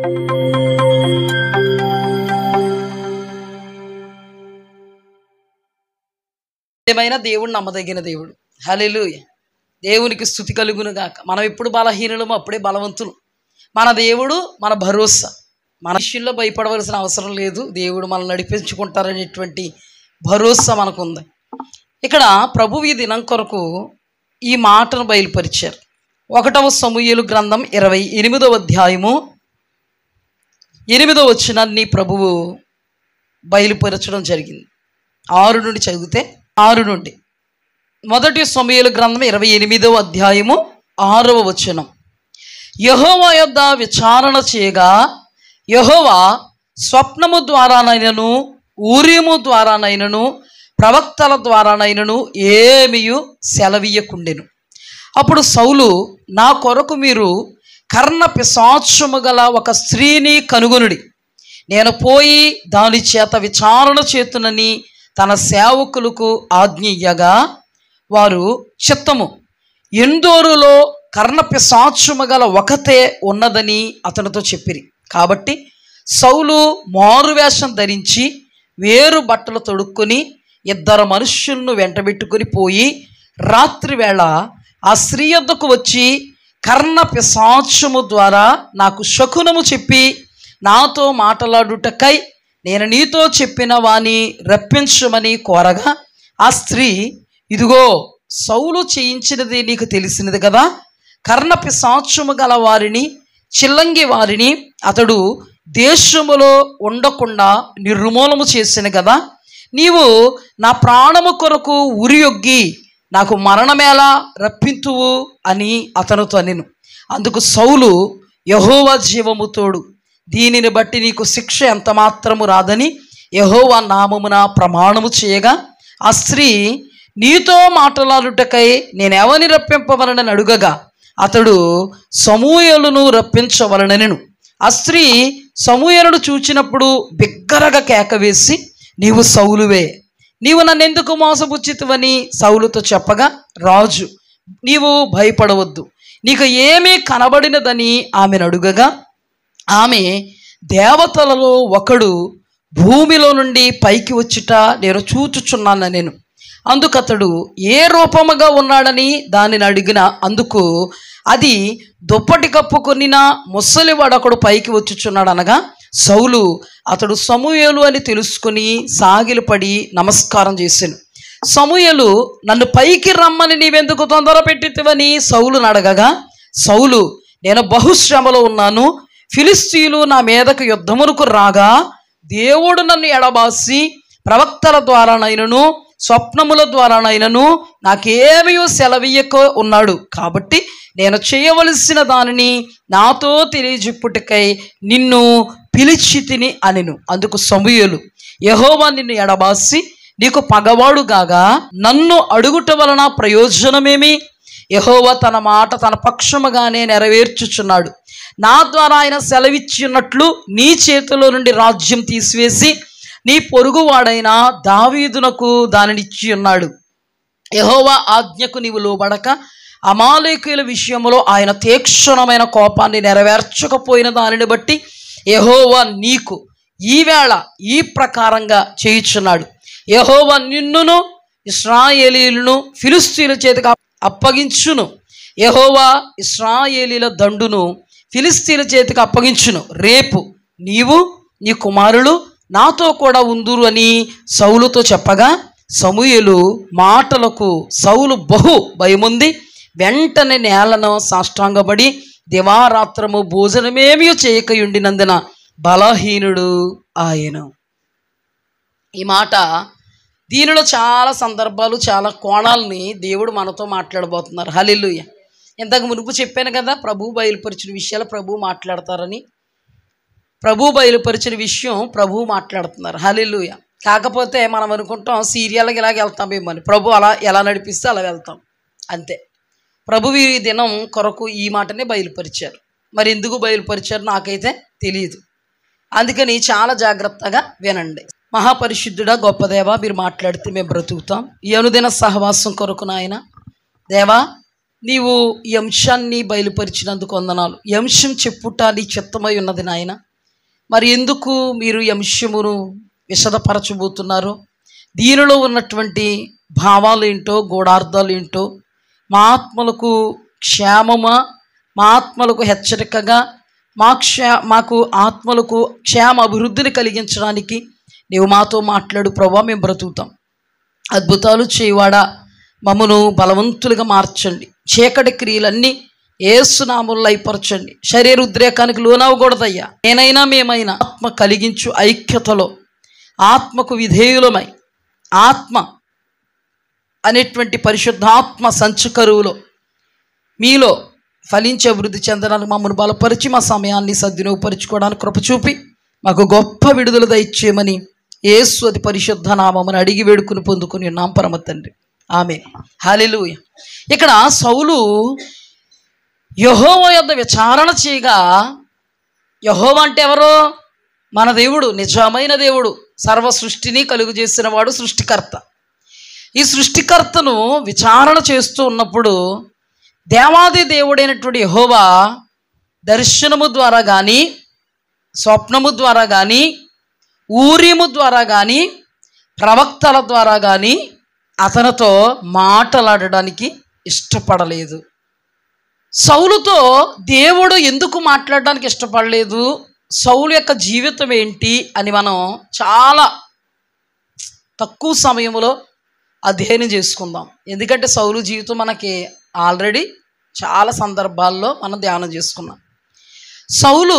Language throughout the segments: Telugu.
ఏమైనా దేవుడు నమ్మదగిన దేవుడు. హల్లెలూయా. దేవునికి స్తుతి కలుగును గాక. మనం ఎప్పుడు బలహీనులమో అప్పుడే బలవంతులు. మన దేవుడు మన భరోసా. మన విషయంలో భయపడవలసిన అవసరం లేదు. దేవుడు మనల్ని నడిపించుకుంటారనేటువంటి భరోసా మనకుంది. ఇక్కడ ప్రభువు ఈ దినం కొరకు ఈ మాటను బయలుపరిచారు. 1వ సమూయేలు గ్రంథం 28వ అధ్యాయము 8వ వచనాన్ని ప్రభువు బయలుపరచడం జరిగింది. 6 నుండి చదివితే 6 నుండి 1 సమూయేలు గ్రంథం 28వ అధ్యాయము 6వ వచనం. యెహోవా యొద్ద విచారణ చేయగా యెహోవా స్వప్నము ద్వారానైనను ఊరీము ద్వారానైనను ప్రవక్తల ద్వారానైనను ఏమియు సెలవీయకుండెను. అప్పుడు సౌలు, నా కొరకు మీరు కర్ణ పిశాచము గల ఒక స్త్రీని కనుగొనుడి, నేను పోయి దాని చేత విచారణ చేతునని తన సేవకులకు ఆజ్ఞ ఇయ్యగా వారు చిత్తము. ఎందోరులో కర్ణ పిశాచము గల ఒకతే ఉన్నదని అతనితో చెప్పిరి. కాబట్టి సౌలు మారువేషం ధరించి వేరు బట్టలు తొడుక్కొని 2 మనుష్యులను వెంటబెట్టుకుని పోయి రాత్రి వేళ ఆ స్త్రీ యొద్దకు వచ్చి, కర్ణ పిశాచము ద్వారా నాకు శకునము చెప్పి నాతో మాట్లాడుటకై నేను నీతో చెప్పిన వాని రప్పించమని కోరగా, ఆ స్త్రీ, ఇదిగో సౌలు చేయించినది నీకు తెలిసినది కదా, కర్ణ పిశాచము గల వారిని చిల్లంగి వారిని అతడు దేశములో ఉండకుండా నిర్మూలము చేసిన కదా, నీవు నా ప్రాణము కొరకు ఉరియొగ్గి నాకు మరణమేలా రప్పింతువు అని అతనితో అనెను. అందుకు సౌలు, యెహోవా జీవము తోడు, దీనిని బట్టి నీకు శిక్ష ఎంత మాత్రము రాదని యెహోవా నామమున ప్రమాణము చేయగా, ఆ స్త్రీ, నీతో మాట్లాడుటకై నేనెవని రప్పింపవలనని అడుగగా అతడు సమూయేలును రప్పించవలనెను. ఆ స్త్రీ సమూయేలును చూచినప్పుడు బిగ్గరగా కేక వేసి, నీవు సౌలువే, నీవు నన్నెందుకు మోసపుచ్చితివని సౌలుతో చెప్పగా, రాజు, నీవు భయపడవద్దు, నీకు ఏమీ కనబడినదని ఆమెను అడుగగా, ఆమె, దేవతలలో ఒకడు భూమిలో నుండి పైకి వచ్చుట నేను చూచుచున్నాను నేను. అందుకతడు ఏ రూపముగా ఉన్నాడని దానిని అడిగిన అందుకు, అది దుప్పటి కప్పుకొనిన ముసలివాడొకడు పైకి వచ్చుచున్నాడు అనగా, సౌలు అతడు సమూయేలు అని తెలుసుకుని సాగిలపడి నమస్కారం చేశాను. సమూయేలు, నన్ను పైకి రమ్మని నీవెందుకు తొందర పెట్టితివని సౌలును అడగగా, సౌలు, నేను బహుశ్రమలో ఉన్నాను, ఫిలిస్తీయులు నా మీదకు యుద్ధమునకు రాగా దేవుడు నన్ను ఎడబాసి ప్రవక్తల ద్వారానైనను స్వప్నముల ద్వారానైనను నాకేమీ సెలవీయక ఉన్నాడు. కాబట్టి నేను చేయవలసిన దానిని నాతో తెలియజెప్పుటకై నిన్ను పిలిచి తిని అనెను. అందుకు సమూయేలు, యెహోవా నిన్ను ఎడబాసి నీకు పగవాడు గాగా నన్ను అడుగుట వలన ప్రయోజనమేమి? యెహోవా తన మాట తన పక్షముగానే నెరవేర్చుచున్నాడు. నా ద్వారా ఆయన సెలవిచ్చినట్లు నీ చేతిలో నుండి రాజ్యం తీసివేసి నీ పొరుగువాడైన దావీదునకు దానినిచ్చి ఉన్నాడు. యెహోవా ఆజ్ఞకు నీవు లోబడక అమాలేకీయుల విషయంలో ఆయన తీక్షణమైన కోపాన్ని నెరవేర్చకపోయిన దానిని బట్టి యెహోవా నీకు ఈవేళ ఈ ప్రకారంగా చేయుచున్నాడు. యెహోవా నిన్నును ఇశ్రాయేలీయులను ఫిలిస్తీయుల చేతికి అప్పగించును. యెహోవా ఇశ్రాయేలీయుల దండును ఫిలిస్తీయుల చేతికి అప్పగించును. రేపు నీవు నీ కుమారులు నాతో కూడా ఉందురు అని సౌలుతో చెప్పగా, సమూయేలు మాటలకు సౌలు బహు భయముంది వెంటనే నేలను సాష్టాంగపడి దివారాత్రము భోజనమేమీ చేయకయుండినందున బలహీనుడు ఆయన. ఈ మాట దీనిలో చాలా సందర్భాలు, చాలా కోణాలని దేవుడు మనతో మాట్లాడబోతున్నారు. హల్లెలూయా. ఇంతకు మునుపు చెప్పాను కదా, ప్రభువు బయలుపరిచిన విషయాలు ప్రభువు మాట్లాడతారని. ప్రభువు బయలుపరిచిన విషయం ప్రభువు మాట్లాడుతున్నారు. హల్లెలూయా. కాకపోతే మనం అనుకుంటాం సీరియల్కి ఇలాగ వెళ్తామేమో అని. ప్రభు అలా ఎలా నడిపిస్తే అలా వెళ్తాం అంతే. ప్రభువు ఈ దినం కొరకు ఈ మాటనే బయలుపరిచారు. మరి ఎందుకు బయలుపరిచారు నాకైతే తెలియదు. అందుకని చాలా జాగ్రత్తగా వినండి. మహాపరిశుద్ధుడా, గొప్ప దేవా, మీరు మాట్లాడితే మేము బ్రతుకుతాం. ఈ అనుదిన సహవాసం కొరకు నాయన దేవా, నీవు ఈ అంశాన్ని బయలుపరిచినందుకు వందనాలు. ఈ అంశం చెప్పుట నీ చిత్తమై ఉన్నది నాయన. మరి ఎందుకు మీరు ఈ అంశమును విశదపరచబోతున్నారో, దీనిలో ఉన్నటువంటి భావాలు ఏంటో, గూఢార్థాలు ఏంటో, మా ఆత్మలకు క్షేమమా, మా ఆత్మలకు హెచ్చరికగా, మాకు ఆత్మలకు క్షేమ అభివృద్ధిని కలిగించడానికి నీవు మాతో మాట్లాడు ప్రభువా. మేము బ్రతుకుతాం. అద్భుతాలు చేయవాడా, మమ్మను బలవంతులుగా మార్చండి. చీకటి క్రియలన్నీ యేసు నామములో లయపరచండి. శరీర ఉద్రేకానికి లోనవకూడదయ్యా. నేనైనా మేమైనా ఆత్మ కలిగించు ఐక్యతలో, ఆత్మకు విధేయులమై, ఆత్మ అనేటువంటి పరిశుద్ధాత్మ సంచకరువులో మీలో ఫలించి అభివృద్ధి చెందడానికి మమ్మల్ని బలపరిచి మా సమయాన్ని సద్వినియోగపరుచుకోవడానికి కృప చూపి మాకు గొప్ప విడుదల దయచేయమని యేసు అతి పరిశుద్ధ నామమును అడిగి వేడుకుని పొందుకుని ఉన్నాం పరమ తండ్రి. ఆమేన్. హల్లెలూయా. ఇక్కడ సౌలు యెహోవా యొద్ద విచారణ చేయగా, యెహోవా అంటే ఎవరు? మన దేవుడు, నిజమైన దేవుడు, సర్వ సృష్టిని కలుగు చేసిన వాడు, సృష్టికర్త. ఈ సృష్టికర్తను విచారణ చేస్తూ ఉన్నప్పుడు దేవాది దేవుడైనటువంటి యెహోవా దర్శనము ద్వారా కానీ, స్వప్నము ద్వారా కానీ, ఊరీము ద్వారా కానీ, ప్రవక్తల ద్వారా కానీ అతనితో మాట్లాడడానికి ఇష్టపడలేదు. సౌలుతో దేవుడు ఎందుకు మాట్లాడడానికి ఇష్టపడలేదు, సౌలు యొక్క జీవితం ఏంటి అని మనం చాలా తక్కువ సమయంలో అధ్యయనం చేసుకుందాం. ఎందుకంటే సౌలు జీవితం మనకి ఆల్రెడీ చాలా సందర్భాల్లో మనం ధ్యానం చేసుకున్నాం. సౌలు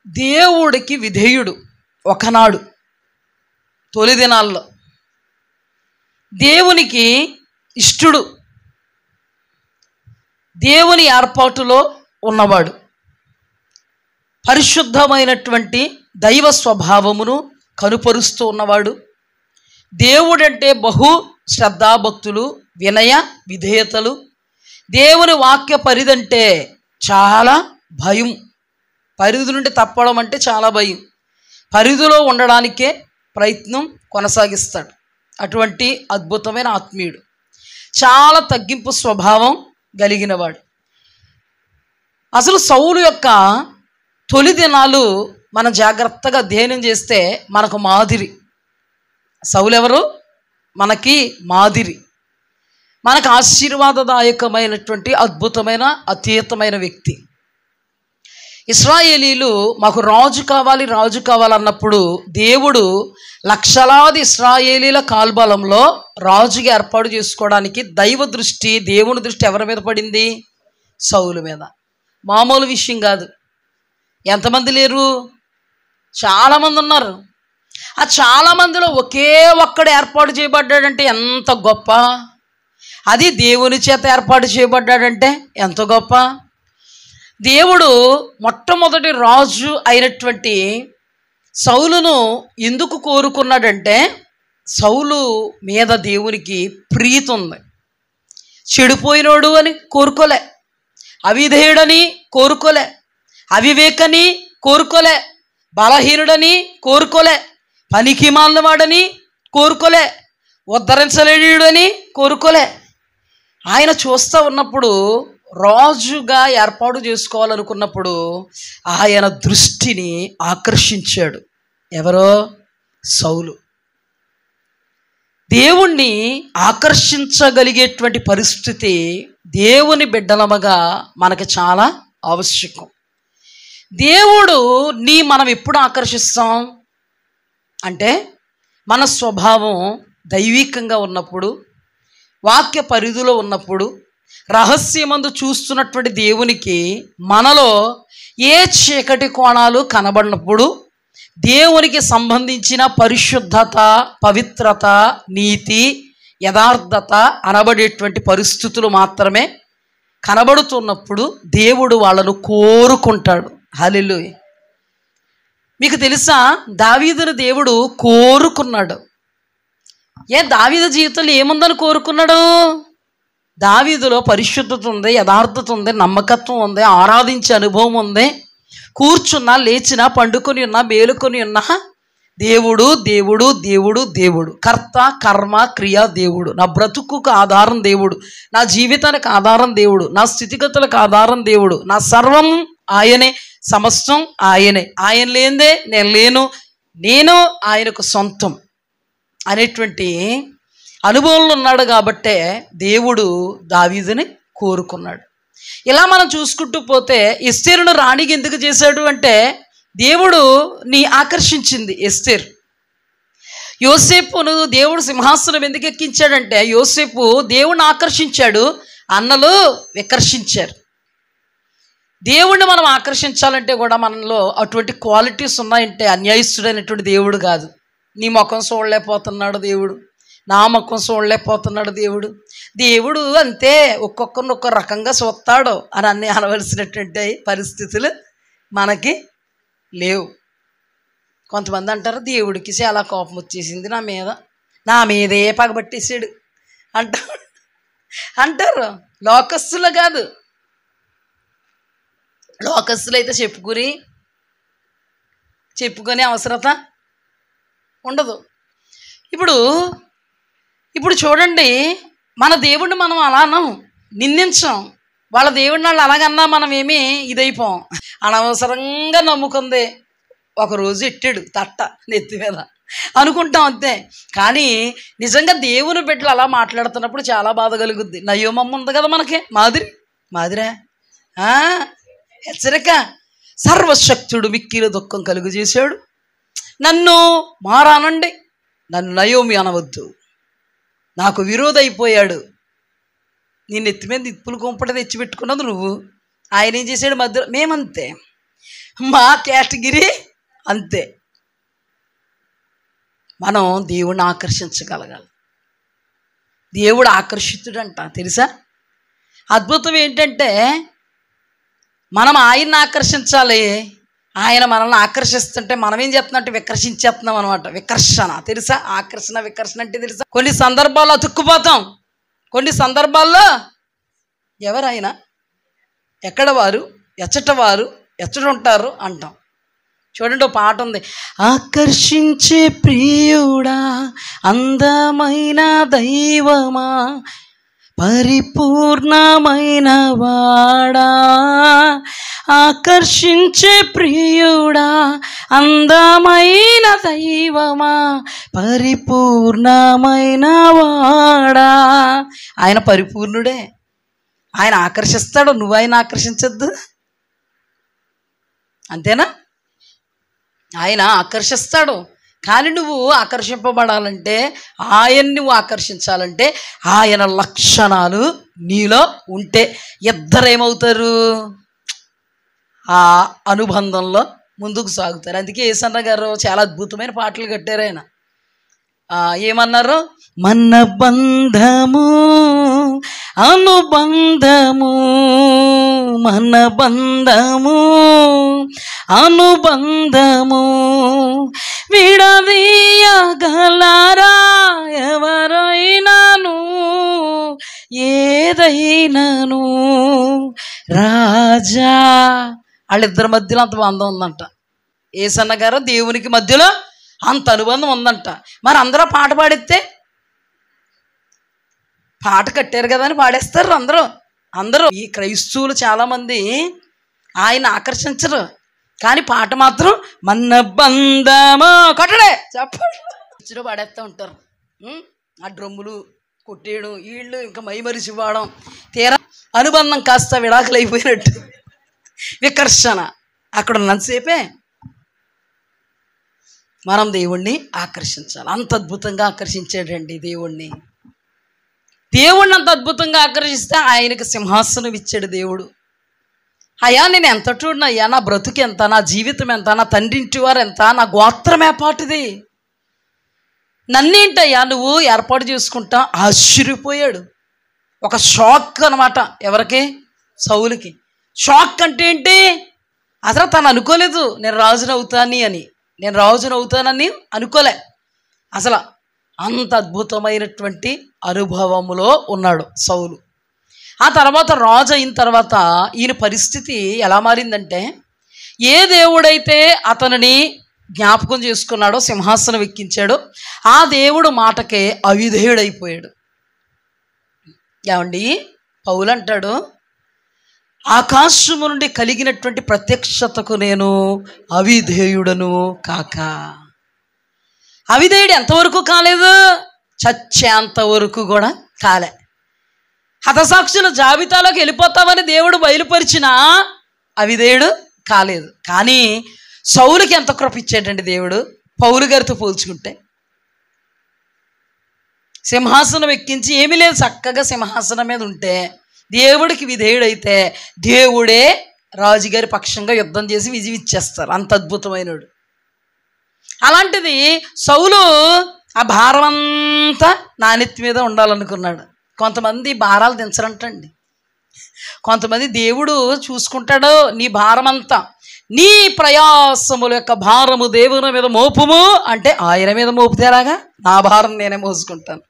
దేవుడికి విధేయుడు. ఒకనాడు తొలి దినాల్లో దేవునికి ఇష్టుడు, దేవుని ఏర్పాటులో ఉన్నవాడు, పరిశుద్ధమైనటువంటి దైవ స్వభావమును కనుపరుస్తూ ఉన్నవాడు. దేవుడంటే బహు శ్రద్ధాభక్తులు, వినయ విధేయతలు, దేవుని వాక్య పరిధంటే చాలా భయం. పరిధి నుండి తప్పడం అంటే చాలా భయం. పరిధిలో ఉండడానికే ప్రయత్నం కొనసాగిస్తాడు. అటువంటి అద్భుతమైన ఆత్మీయుడు, చాలా తగ్గింపు స్వభావం కలిగినవాడు. అసలు సౌలు యొక్క తొలి దినాలు మనం జాగ్రత్తగా అధ్యయనం చేస్తే మనకు మాదిరి. సౌలు ఎవరు? మనకి మాదిరి, మనకు ఆశీర్వాదదాయకమైనటువంటి అద్భుతమైన అతీతమైన వ్యక్తి. ఇశ్రాయేలీలు మాకు రాజు కావాలి, రాజు కావాలన్నప్పుడు దేవుడు లక్షలాది ఇశ్రాయేలీల కాల్బలంలో రాజుగా ఏర్పాటు చేసుకోవడానికి దైవ దృష్టి, దేవుని దృష్టి ఎవరి మీద పడింది? సౌలు మీద. మామూలు విషయం కాదు. ఎంతమంది లేరు? చాలామంది ఉన్నారు. ఆ చాలామందిలో ఒకే ఒక్కడు ఏర్పాటు చేయబడ్డాడంటే ఎంత గొప్ప! అది దేవుని చేత ఏర్పాటు చేయబడ్డాడంటే ఎంత గొప్ప! దేవుడు మొట్టమొదటి రాజు అయినటువంటి సౌలును ఎందుకు కోరుకున్నాడంటే, సౌలు మీద దేవునికి ప్రీతి ఉంది. చెడిపోయినోడు అని కోరుకోలే, అవిధేయుడని కోరుకోలే, అవివేకని కోరుకోలే, బలహీనుడని కోరుకోలే, పనికి మాలినవాడని కోరుకోలే, ఉద్ధరించలేడని కోరుకోలే. ఆయన చూస్తూ ఉన్నప్పుడు, రాజుగా ఏర్పాటు చేసుకోవాలనుకున్నప్పుడు ఆయన దృష్టిని ఆకర్షించాడు. ఎవరో? సౌలు. దేవుణ్ణి ఆకర్షించగలిగేటువంటి పరిస్థితి దేవుని బిడ్డలమగా మనకి చాలా ఆవశ్యకం. దేవుడు మనం ఎప్పుడు ఆకర్షిస్తాం అంటే, మన స్వభావం దైవికంగా ఉన్నప్పుడు, వాక్య పరిధిలో ఉన్నప్పుడు, రహస్యమందు చూస్తున్నటువంటి దేవునికి మనలో ఏ చీకటి కోణాలు కనబడినప్పుడు, దేవునికి సంబంధించిన పరిశుద్ధత, పవిత్రత, నీతి, యథార్థత అనబడేటువంటి పరిస్థితులు మాత్రమే కనబడుతున్నప్పుడు దేవుడు వాళ్ళను కోరుకుంటాడు. హల్లెలూయా. మీకు తెలుసా, దావీదును దేవుడు కోరుకున్నాడు. దావీదు జీవితంలో ఏముందని కోరుకున్నాడు? దావీదులో పరిశుద్ధత ఉంది, యథార్థత ఉంది, నమ్మకత్వం ఉంది, ఆరాధించే అనుభవం ఉంది. కూర్చున్నా, లేచినా, పండుకొని ఉన్నా, మేలుకొని ఉన్నా దేవుడు దేవుడు దేవుడు దేవుడు, కర్త కర్మ క్రియ దేవుడు, నా బ్రతుకుకు ఆధారం దేవుడు, నా జీవితానికి ఆధారం దేవుడు, నా స్థితిగతులకు ఆధారం దేవుడు, నా సర్వం ఆయనే, సమస్తం ఆయనే, ఆయన లేనిదే నేను లేను, నేను ఆయనకు సొంతం అనేటువంటి అనుభవంలో ఉన్నాడు. కాబట్టే దేవుడు దావీదుని కోరుకున్నాడు. ఇలా మనం చూసుకుంటూ పోతే ఎస్తేరును రాణికి ఎందుకు చేశాడు అంటే దేవుడు నీ ఆకర్షించింది ఎస్తేరు. యోసేపును దేవుడు సింహాసనం ఎందుకు ఎక్కించాడంటే యోసేపు దేవుణ్ణి ఆకర్షించాడు, అన్నలు వికర్షించారు. దేవుణ్ణి మనం ఆకర్షించాలంటే కూడా మనలో అటువంటి క్వాలిటీస్ ఉన్నాయంటే అన్యాయస్తుడైనటువంటి దేవుడు కాదు. నీ ముఖం చూడలేకపోతున్నాడు దేవుడు, నా ముఖం చూడలేకపోతున్నాడు దేవుడు. దేవుడు అంతే, ఒక్కొక్కరిని ఒక్క రకంగా చూస్తాడు అని అన్నీ అనవలసినటువంటి పరిస్థితులు మనకి లేవు. కొంతమంది అంటారు దేవుడికి చాలా కోపం వచ్చేసింది నా మీదే పగబట్టేసాడు అంటారు. లోకస్తులు కాదు, లోకస్తులు అయితే చెప్పుకునే అవసరత ఉండదు. ఇప్పుడు చూడండి, మన దేవుడిని మనం అలా అన్నాం, నిందించాం. వాళ్ళ దేవుడిని వాళ్ళు అలాగన్నా మనం ఏమీ ఇదైపోం. అనవసరంగా నమ్ముకుంది, ఒకరోజు ఎట్టాడు తట్ట నెత్తి మీద అనుకుంటాం అంతే. కానీ నిజంగా దేవుని బిడ్డలు అలా మాట్లాడుతున్నప్పుడు చాలా బాధ కలుగుద్ది. నయోమమ్మ ఉంది కదా మనకి, మాదిరా హెచ్చరిక. సర్వశక్తుడు మిక్కిలి దుఃఖం కలుగు చేశాడు, నన్ను మారానండి, నన్ను నయోమి అనవద్దు, నాకు విరోధైపోయాడు. నేను ఎత్తి మీద ఇప్పులు కొంపట తెచ్చిపెట్టుకున్నది నువ్వు, ఆయన ఏం చేశాడు మధ్యలో. మేమంతే, మా కేటగిరీ అంతే. మనం దేవుణ్ణి ఆకర్షించగలగాలి. దేవుడు ఆకర్షితుడంట తెలుసా. అద్భుతం ఏంటంటే మనం ఆయన్ని ఆకర్షించాలి, ఆయన మనల్ని ఆకర్షిస్తుంటే మనం ఏం చేస్తున్నట్టు వికర్షించేస్తున్నాం అనమాట. వికర్షణ తెలుసా, ఆకర్షణ వికర్షణ అంటే తెలుసా. కొన్ని సందర్భాల్లో అతుక్కుపోతాం, కొన్ని సందర్భాల్లో ఎవరైనా ఎక్కడ వారు ఎచ్చట ఉంటారు అంటాం. చూడండి, ఒక పాట ఉంది, ఆకర్షించే ప్రియుడా అందమైన దైవమా పరిపూర్ణమైన వాడా, ఆకర్షించే ప్రియుడా అందమైన దైవమా పరిపూర్ణమైన వాడా. ఆయన పరిపూర్ణుడే, ఆయన ఆకర్షిస్తాడు, నువ్వు ఆయన ఆకర్షించద్దు అంతేనా. ఆయన ఆకర్షిస్తాడు, కానీ నువ్వు ఆకర్షింపబడాలంటే, ఆయన్ని నువ్వు ఆకర్షించాలంటే ఆయన లక్షణాలు నీలో ఉంటే ఇద్దరేమవుతారు, ఆ అనుబంధంలో ముందుకు సాగుతారు. అందుకే యేసన్న గారు చాలా అద్భుతమైన పాటలు కట్టారు. ఆయన ఏమన్నారు, మన బంధము అనుబంధము, మన బంధము అనుబంధము విడదీయగలరా ఎవరైనాను ఏదైనాను రాజా. వాళ్ళిద్దరి మధ్యలో అంత బంధం ఉందంట. యేసన్న గారు దేవునికి మధ్యలో అంత అనుబంధం ఉందంట. మరి అందరూ పాట పాడితే, పాట కట్టారు కదా అని పాడేస్తారు అందరూ. ఈ క్రైస్తవులు చాలామంది ఆయన ఆకర్షించరు, కానీ పాట మాత్రం మన బంధమో కొట్టడే చెప్పడు పాడేస్తూ ఉంటారు. ఆ డ్రమ్ములు కొట్టేయడం, వీళ్ళు ఇంకా మైమరిచి వాడడం, తీరా అనుబంధం కాస్త విడాకులు అయిపోయినట్టు వికర్షణ. అక్కడ ఉన్నంతసేపే మనం దేవుణ్ణి ఆకర్షించాలి. అంత అద్భుతంగా ఆకర్షించాడండి దేవుణ్ణి అంత అద్భుతంగా ఆకర్షిస్తే ఆయనకి సింహాసనం ఇచ్చాడు దేవుడు. అయ్యా నేను ఎంత చూడనయ్యా, నా బ్రతుకు ఎంత, నా జీవితం ఎంత, నా తండ్రింటి వారు ఎంత, నా గోత్రం ఏపాటిది, నన్నేంటయ్యా నువ్వు ఏర్పాటు చేసుకుంటా. ఆశ్చర్యపోయాడు. ఒక షాక్ అనమాట. ఎవరికి? సౌలుకి. షాక్ అంటే ఏంటి, అసలు తను అనుకోలేదు నేను రాజునవుతానని అనుకోలే. అసలు అంత అద్భుతమైనటువంటి అనుభవములో ఉన్నాడు సౌలు. ఆ తర్వాత రాజు అయిన తర్వాత ఈయన పరిస్థితి ఎలా మారిందంటే, ఏ దేవుడైతే అతనిని జ్ఞాపకం చేసుకున్నాడో, సింహాసనం ఎక్కించాడో, ఆ దేవుడు మాటకే అవిధేయుడైపోయాడు. ఏమండి, పౌలు అంటాడు, ఆకాశము నుండి కలిగినటువంటి ప్రత్యక్షతకు నేను అవిధేయుడను కాక. అవిధేయుడు ఎంతవరకు కాలేదు? చచ్చేంతవరకు కూడా కాలే. హతసాక్షుల జాబితాలోకి వెళ్ళిపోతామని దేవుడు బయలుపరిచినా అవిధేయుడు కాలేదు. కానీ సౌలుకి ఎంత కృప ఇచ్చాడండి దేవుడు పౌలు గారితో పోల్చుకుంటే. సింహాసనం ఎక్కించి ఏమీ లేదు, చక్కగా సింహాసనం మీద ఉంటే దేవుడికి విధేయుడైతే దేవుడే రాజుగారి పక్షంగా యుద్ధం చేసి విజయం ఇచ్చేస్తారు. అంత అద్భుతమైనడు. అలాంటిది సౌలు ఆ భారం అంతా నానెత్తి మీద ఉండాలనుకున్నాడు. కొంతమంది భారాలు దించరంటండి. కొంతమంది దేవుడు చూసుకుంటాడు నీ భారం అంతా, నీ ప్రయాసముల యొక్క భారము దేవుని మీద మోపుము అంటే ఆయన మీద మోపుతేలాగా నా భారం నేనే మోసుకుంటాను.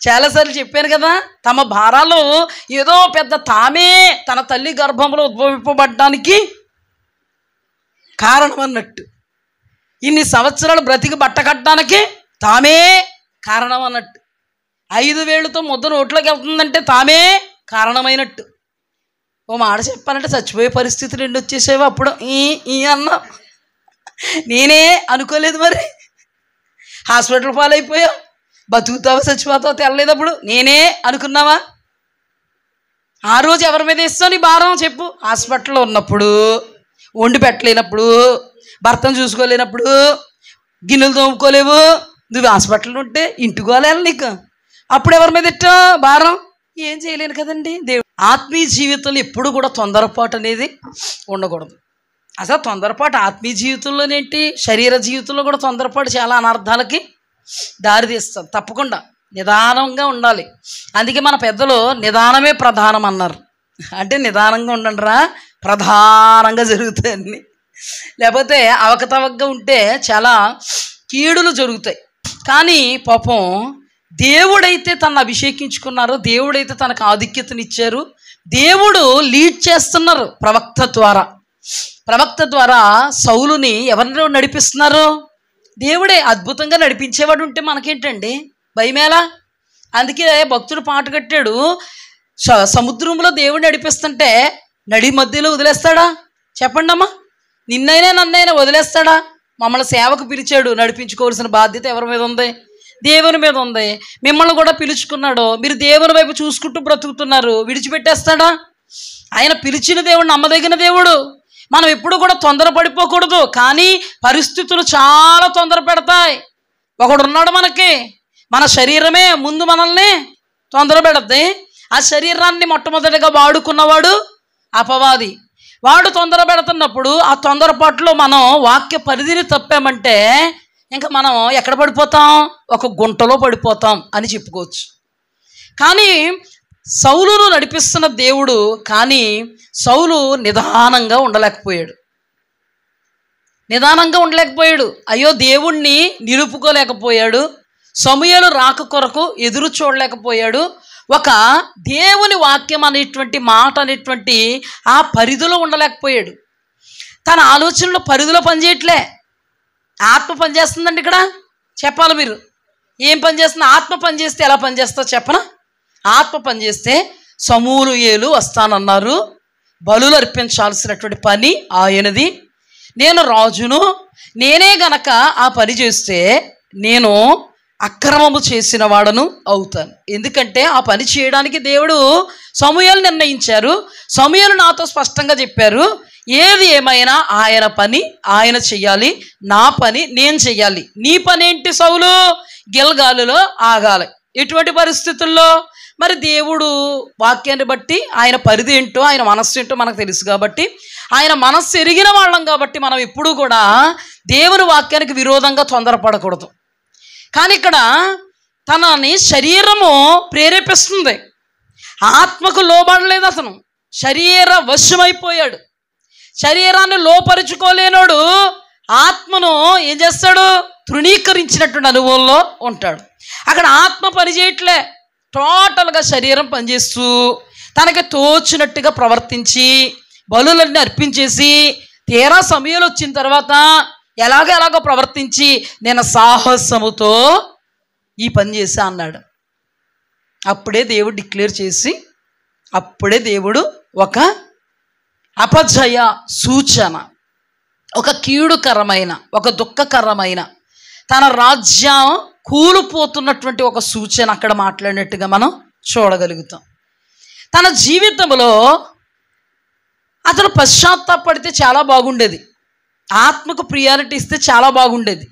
చాలాసార్లు చెప్పాను కదా, తమ భారాలు ఏదో పెద్ద తామే తన తల్లి గర్భంలో ఉద్భవింపబడ్డానికి కారణం అన్నట్టు, ఇన్ని సంవత్సరాలు బ్రతికి బట్ట కట్టడానికి తామే కారణం అన్నట్టు, 5 వేళ్లతో ముద్ద నోట్లోకి వెళ్తుందంటే తామే కారణమైనట్టు. ఓ మాట చెప్పాలంటే చచ్చిపోయే పరిస్థితులు ఎండి వచ్చేసేవి. అప్పుడు ఈ అన్నా నేనే అనుకోలేదు. మరి హాస్పిటల్ పాలైపోయావు, బతుకుతావా చచ్చిపోతావా తెల్లలేదు. అప్పుడు నేనే అనుకున్నావా? ఆ రోజు ఎవరి మీద ఇస్తావు నీ భారం చెప్పు? హాస్పిటల్లో ఉన్నప్పుడు, వండి పెట్టలేనప్పుడు, భర్తను చూసుకోలేనప్పుడు, గిన్నెలు తోముకోలేవు, నువ్వు హాస్పిటల్లో ఉంటే ఇంటికోలేను నీకు. అప్పుడు ఎవరి మీద ఇట్టా భారం? ఏం చేయలేను కదండి. దేవుడు ఆత్మీయ జీవితంలో ఎప్పుడు కూడా తొందరపాటు అనేది ఉండకూడదు. అసలు తొందరపాటు ఆత్మీయ జీవితంలోనేంటి, శరీర జీవితంలో కూడా తొందరపాటు చాలా అనర్థాలకి దారితీస్తుంది. తప్పకుండా నిదానంగా ఉండాలి. అందుకే మన పెద్దలు నిదానమే ప్రధానం అన్నారు. అంటే నిదానంగా ఉండండి రా, ప్రధానంగా జరుగుతాయి అన్నీ. లేకపోతే అవకతవకగా ఉంటే చాలా కీడులు జరుగుతాయి. కానీ పాపం దేవుడైతే తనను అభిషేకించుకున్నారు, దేవుడైతే తనకు ఆధిక్యతనిచ్చారు, దేవుడు లీడ్ చేస్తున్నారు ప్రవక్త ద్వారా. ప్రవక్త ద్వారా సౌలుని ఎవరిలో నడిపిస్తున్నారు? దేవుడే. అద్భుతంగా నడిపించేవాడు ఉంటే మనకేంటండి భయమేలా? అందుకే భక్తుడు పాట కట్టాడు, సముద్రంలో దేవుడు నడిపిస్తుంటే నడి మధ్యలో వదిలేస్తాడా? చెప్పండి అమ్మా, నిన్నైనా నన్నైనా వదిలేస్తాడా? మమ్మల్ని సేవకు పిలిచాడు, నడిపించుకోవాల్సిన బాధ్యత ఎవరి మీద ఉంది? దేవుని మీద ఉంది. మిమ్మల్ని కూడా పిలుచుకున్నాడు, మీరు దేవుని వైపు చూసుకుంటూ బ్రతుకుతున్నారు, విడిచిపెట్టేస్తాడా? ఆయన పిలిచిన దేవుడు నమ్మదగిన దేవుడు. మనం ఎప్పుడు కూడా తొందరపడిపోకూడదు. కానీ పరిస్థితులు చాలా తొందర పెడతాయి. ఒకడు ఉన్నాడు మనకి, మన శరీరమే ముందు మనల్ని తొందర పెడద్ది. ఆ శరీరాన్ని మొట్టమొదటిగా వాడుకున్నవాడు అపవాది. వాడు తొందర పెడుతున్నప్పుడు ఆ తొందరపాటులో మనం వాక్య పరిధిని తప్పామంటే ఇంకా మనం ఎక్కడ పడిపోతాం? ఒక గుంటలో పడిపోతాం అని చెప్పుకోవచ్చు. కానీ సౌలును నడిపిస్తున్న దేవుడు, కానీ సౌలు నిదానంగా ఉండలేకపోయాడు. అయ్యో దేవుణ్ణి నిలుపుకోలేకపోయాడు. సమూయేలు రాక కొరకు ఎదురు చూడలేకపోయాడు. ఒక దేవుని వాక్యం అనేటువంటి మాట అనేటువంటి ఆ పరిధిలో ఉండలేకపోయాడు. తన ఆలోచనలో పరిధిలో పనిచేయట్లే. ఆత్మ పనిచేస్తుందండి ఇక్కడ. చెప్పాలి మీరు, ఏం పనిచేస్తుంది? ఆత్మ పనిచేస్తే ఎలా పనిచేస్తా చెప్పనా? ఆత్మ పనిచేస్తే సమూయేలు వస్తానన్నారు, బలులు అర్పించాల్సినటువంటి పని ఆయనది. నేను రాజును, నేనే గనక ఆ పని చేస్తే నేను అక్రమము చేసిన వాడను అవుతాను. ఎందుకంటే ఆ పని చేయడానికి దేవుడు సమూయేలు నిర్ణయించారు. సమూయేలు నాతో స్పష్టంగా చెప్పారు, ఏది ఏమైనా ఆయన పని ఆయన చెయ్యాలి, నా పని నేను చెయ్యాలి. నీ పని ఏంటి సౌలు? గిల్గాలులో ఆగాలి. ఎటువంటి పరిస్థితుల్లో? మరి దేవుడు వాక్యాన్ని బట్టి ఆయన పరిధి ఏంటో, ఆయన మనస్సు ఏంటో మనకు తెలుసు కాబట్టి, ఆయన మనస్సు ఎరిగిన వాళ్ళం కాబట్టి మనం ఎప్పుడూ కూడా దేవుని వాక్యానికి విరోధంగా తొందరపడకూడదు. కానీ ఇక్కడ తనని శరీరము ప్రేరేపిస్తుంది, ఆత్మకు లోబడలేదు. అతను శరీర వశమైపోయాడు. శరీరాన్ని లోపరుచుకోలేనోడు ఆత్మను ఏం చేస్తాడు? తృణీకరించినటువంటి అనుభవంలో ఉంటాడు. అక్కడ ఆత్మ పనిచేయట్లే, టోటల్గా శరీరం పనిచేస్తూ తనకి తోచినట్టుగా ప్రవర్తించి బలులన్నీ అర్పించేసి తీరా సమయంలో వచ్చిన తర్వాత ఎలాగో ప్రవర్తించి నేను సాహసముతో ఈ పని చేశా అన్నాడు. అప్పుడే దేవుడు డిక్లేర్ చేసి, అప్పుడే దేవుడు ఒక అపజయ సూచన, ఒక కీడుకరమైన, ఒక దుఃఖకరమైన, తన రాజ్యం కూలిపోతున్నటువంటి ఒక సూచన అక్కడ మాట్లాడినట్టుగా మనం చూడగలుగుతాం. తన జీవితంలో అతను పశ్చాత్తాపడితే చాలా బాగుండేది, ఆత్మకు ప్రియారిటీ ఇస్తే చాలా బాగుండేది.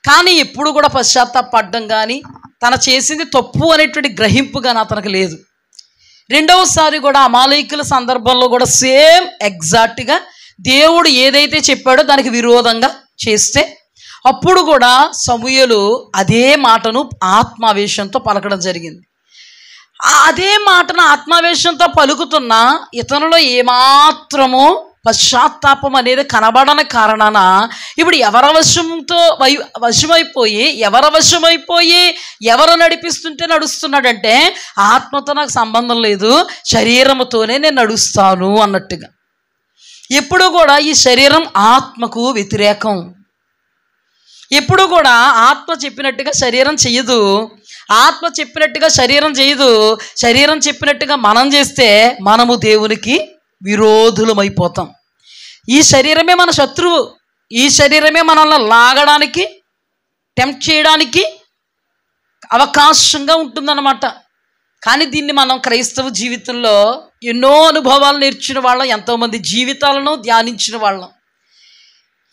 కానీ ఎప్పుడు కూడా పశ్చాత్తాపడడం కానీ, తన చేసింది తప్పు అనేటువంటి గ్రహింపు కానీ అతనికి లేదు. రెండవసారి కూడా అమాలేకుల సందర్భంలో కూడా సేమ్ ఎగ్జాక్ట్గా దేవుడు ఏదైతే చెప్పాడో దానికి విరోధంగా చేస్తే అప్పుడు కూడా సమూయేలు అదే మాటను ఆత్మావేశంతో పలకడం జరిగింది. అదే మాటను ఆత్మావేశంతో పలుకుతున్న ఇతనులో ఏమాత్రము పశ్చాత్తాపం అనేది కనబడని కారణాన ఇప్పుడు ఎవరి వశమైపోయి ఎవరు నడిపిస్తుంటే నడుస్తున్నాడంటే, ఆత్మతో నాకు సంబంధం లేదు, శరీరముతోనే నేను నడుస్తాను అన్నట్టుగా. ఎప్పుడు కూడా ఈ శరీరం ఆత్మకు వ్యతిరేకం. ఎప్పుడు కూడా ఆత్మ చెప్పినట్టుగా శరీరం చెయ్యదు, ఆత్మ చెప్పినట్టుగా శరీరం చేయదు. శరీరం చెప్పినట్టుగా మనం చేస్తే మనము దేవునికి విరోధులమైపోతాం. ఈ శరీరమే మన శత్రువు, ఈ శరీరమే మనల్ని లాగడానికి, టెంప్ట్ చేయడానికి అవకాశంగా ఉంటుందన్నమాట. కానీ దీన్ని మనం క్రైస్తవ జీవితంలో ఎన్నో అనుభవాలు నేర్చిన వాళ్ళం, ఎంతోమంది జీవితాలను ధ్యానించిన వాళ్ళం.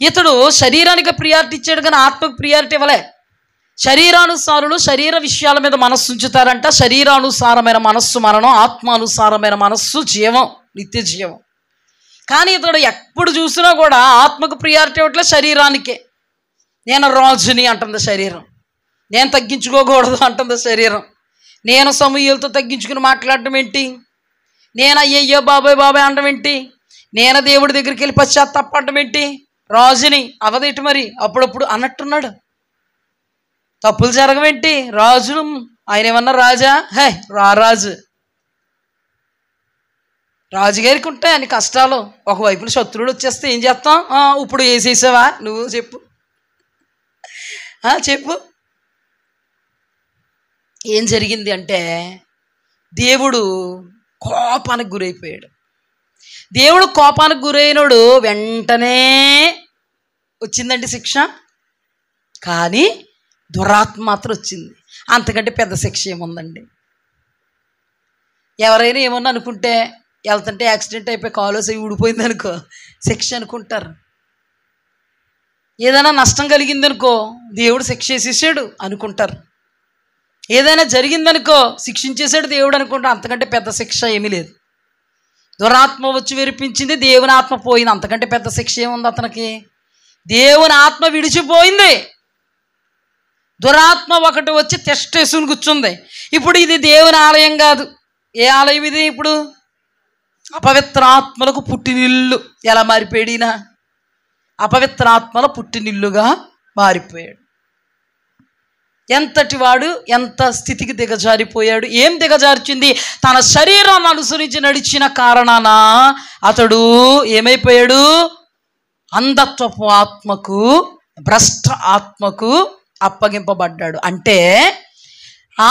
ఇతడు శరీరానికి ప్రియారిటీ ఇచ్చాడు కానీ ఆత్మకు ప్రియారిటీ ఇవ్వలే. శరీరానుసారులు శరీర విషయాల మీద మనస్సు ఉంచుతారంట. శరీరానుసారమైన మనస్సు మరణం, ఆత్మానుసారమైన మనస్సు జీవం, నిత్య జీవం. కానీ ఇతడు ఎప్పుడు చూసినా కూడా ఆత్మకు ప్రియారిటీ ఇవ్వట్లే, శరీరానికే. నేను రాజుని అంటుంది శరీరం, నేను తగ్గించుకోకూడదు అంటుంది శరీరం. నేను సమూయేలుతో తగ్గించుకుని మాట్లాడటం ఏంటి, నేను అయ్యయ్యో బాబాయ్ అనడం ఏంటి, నేను దేవుడి దగ్గరికి వెళ్ళి పశ్చాత్తాపడటం ఏంటి, రాజుని అవదేటి మరి అప్పుడప్పుడు అన్నట్టున్నాడు. తప్పులు జరగవేంటి, రాజు ఆయన ఏమన్నా రాజా, హే రాజు, రాజుగారికి ఉంటాయి అన్ని కష్టాలు. ఒకవైపున శత్రువులు వచ్చేస్తే ఏం చేస్తాం, ఇప్పుడు వేసేసావా నువ్వు చెప్పు చెప్పు. ఏం జరిగింది అంటే దేవుడు కోపానికి గురైపోయాడు. దేవుడు కోపానికి గురైనడు వెంటనే వచ్చిందండి శిక్ష, కానీ దురాత్మ మాత్రం వచ్చింది. అంతకంటే పెద్ద శిక్ష ఏముందండి? ఎవరైనా ఏమన్నా అనుకుంటే, వెళ్తుంటే యాక్సిడెంట్ అయిపోయి కాలేసి ఊడిపోయింది అనుకో శిక్ష అనుకుంటారు. ఏదైనా నష్టం కలిగిందనుకో దేవుడు శిక్ష వేసేసాడు అనుకుంటారు. ఏదైనా జరిగిందనుకో శిక్షించేసాడు దేవుడు అనుకుంటారు. అంతకంటే పెద్ద శిక్ష ఏమీ లేదు. దురాత్మ వచ్చి విరిపించింది, దేవుని ఆత్మ పోయింది, అంతకంటే పెద్ద శిక్ష ఏముంది అతనికి? దేవుని ఆత్మ విడిచిపోయింది, దురాత్మ ఒకటి వచ్చి తెస్టేసుకుని కూర్చుంది. ఇప్పుడు ఇది దేవుని ఆలయం కాదు. ఏ ఆలయం ఇది? ఇప్పుడు అపవిత్రాత్మలకు పుట్టినిల్లు. ఎలా మారిపోయాడినా? అపవిత్రాత్మల పుట్టినిల్లుగా మారిపోయాడు. ఎంతటి వాడు, ఎంత స్థితికి దిగజారిపోయాడు. ఏం దిగజార్చింది? తన శరీరాన్ని అనుసరించి నడిచిన కారణాన అతడు ఏమైపోయాడు? అంధత్వపు ఆత్మకు, భ్రష్ట ఆత్మకు అప్పగింపబడ్డాడు. అంటే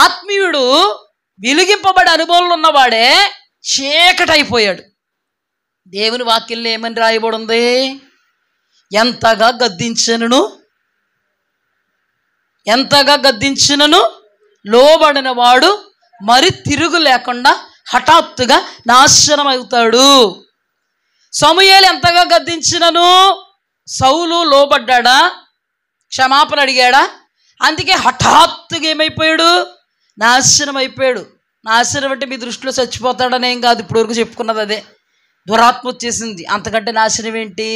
ఆత్మీయుడు వెలిగింపబడే అనుభవంలో ఉన్నవాడే చీకటైపోయాడు. దేవుని వాక్యంలో ఏమని రాయబడి ఉంది? ఎంతగా గద్దించినను లోబడిన వాడు మరి తిరుగు లేకుండా హఠాత్తుగా నాశనం అవుతాడు. సమూయేలు ఎంతగా గద్దించినను సౌలు లోబడ్డా, క్షమాపణ అడిగాడా? అందుకే హఠాత్తుగా ఏమైపోయాడు? నాశనం అయిపోయాడు. నాశనం అంటే మీ దృష్టిలో చచ్చిపోతాడనేం కాదు, ఇప్పటివరకు చెప్పుకున్నది అదే. దురాత్మ వచ్చేసింది, అంతకంటే నాశనం ఏంటి?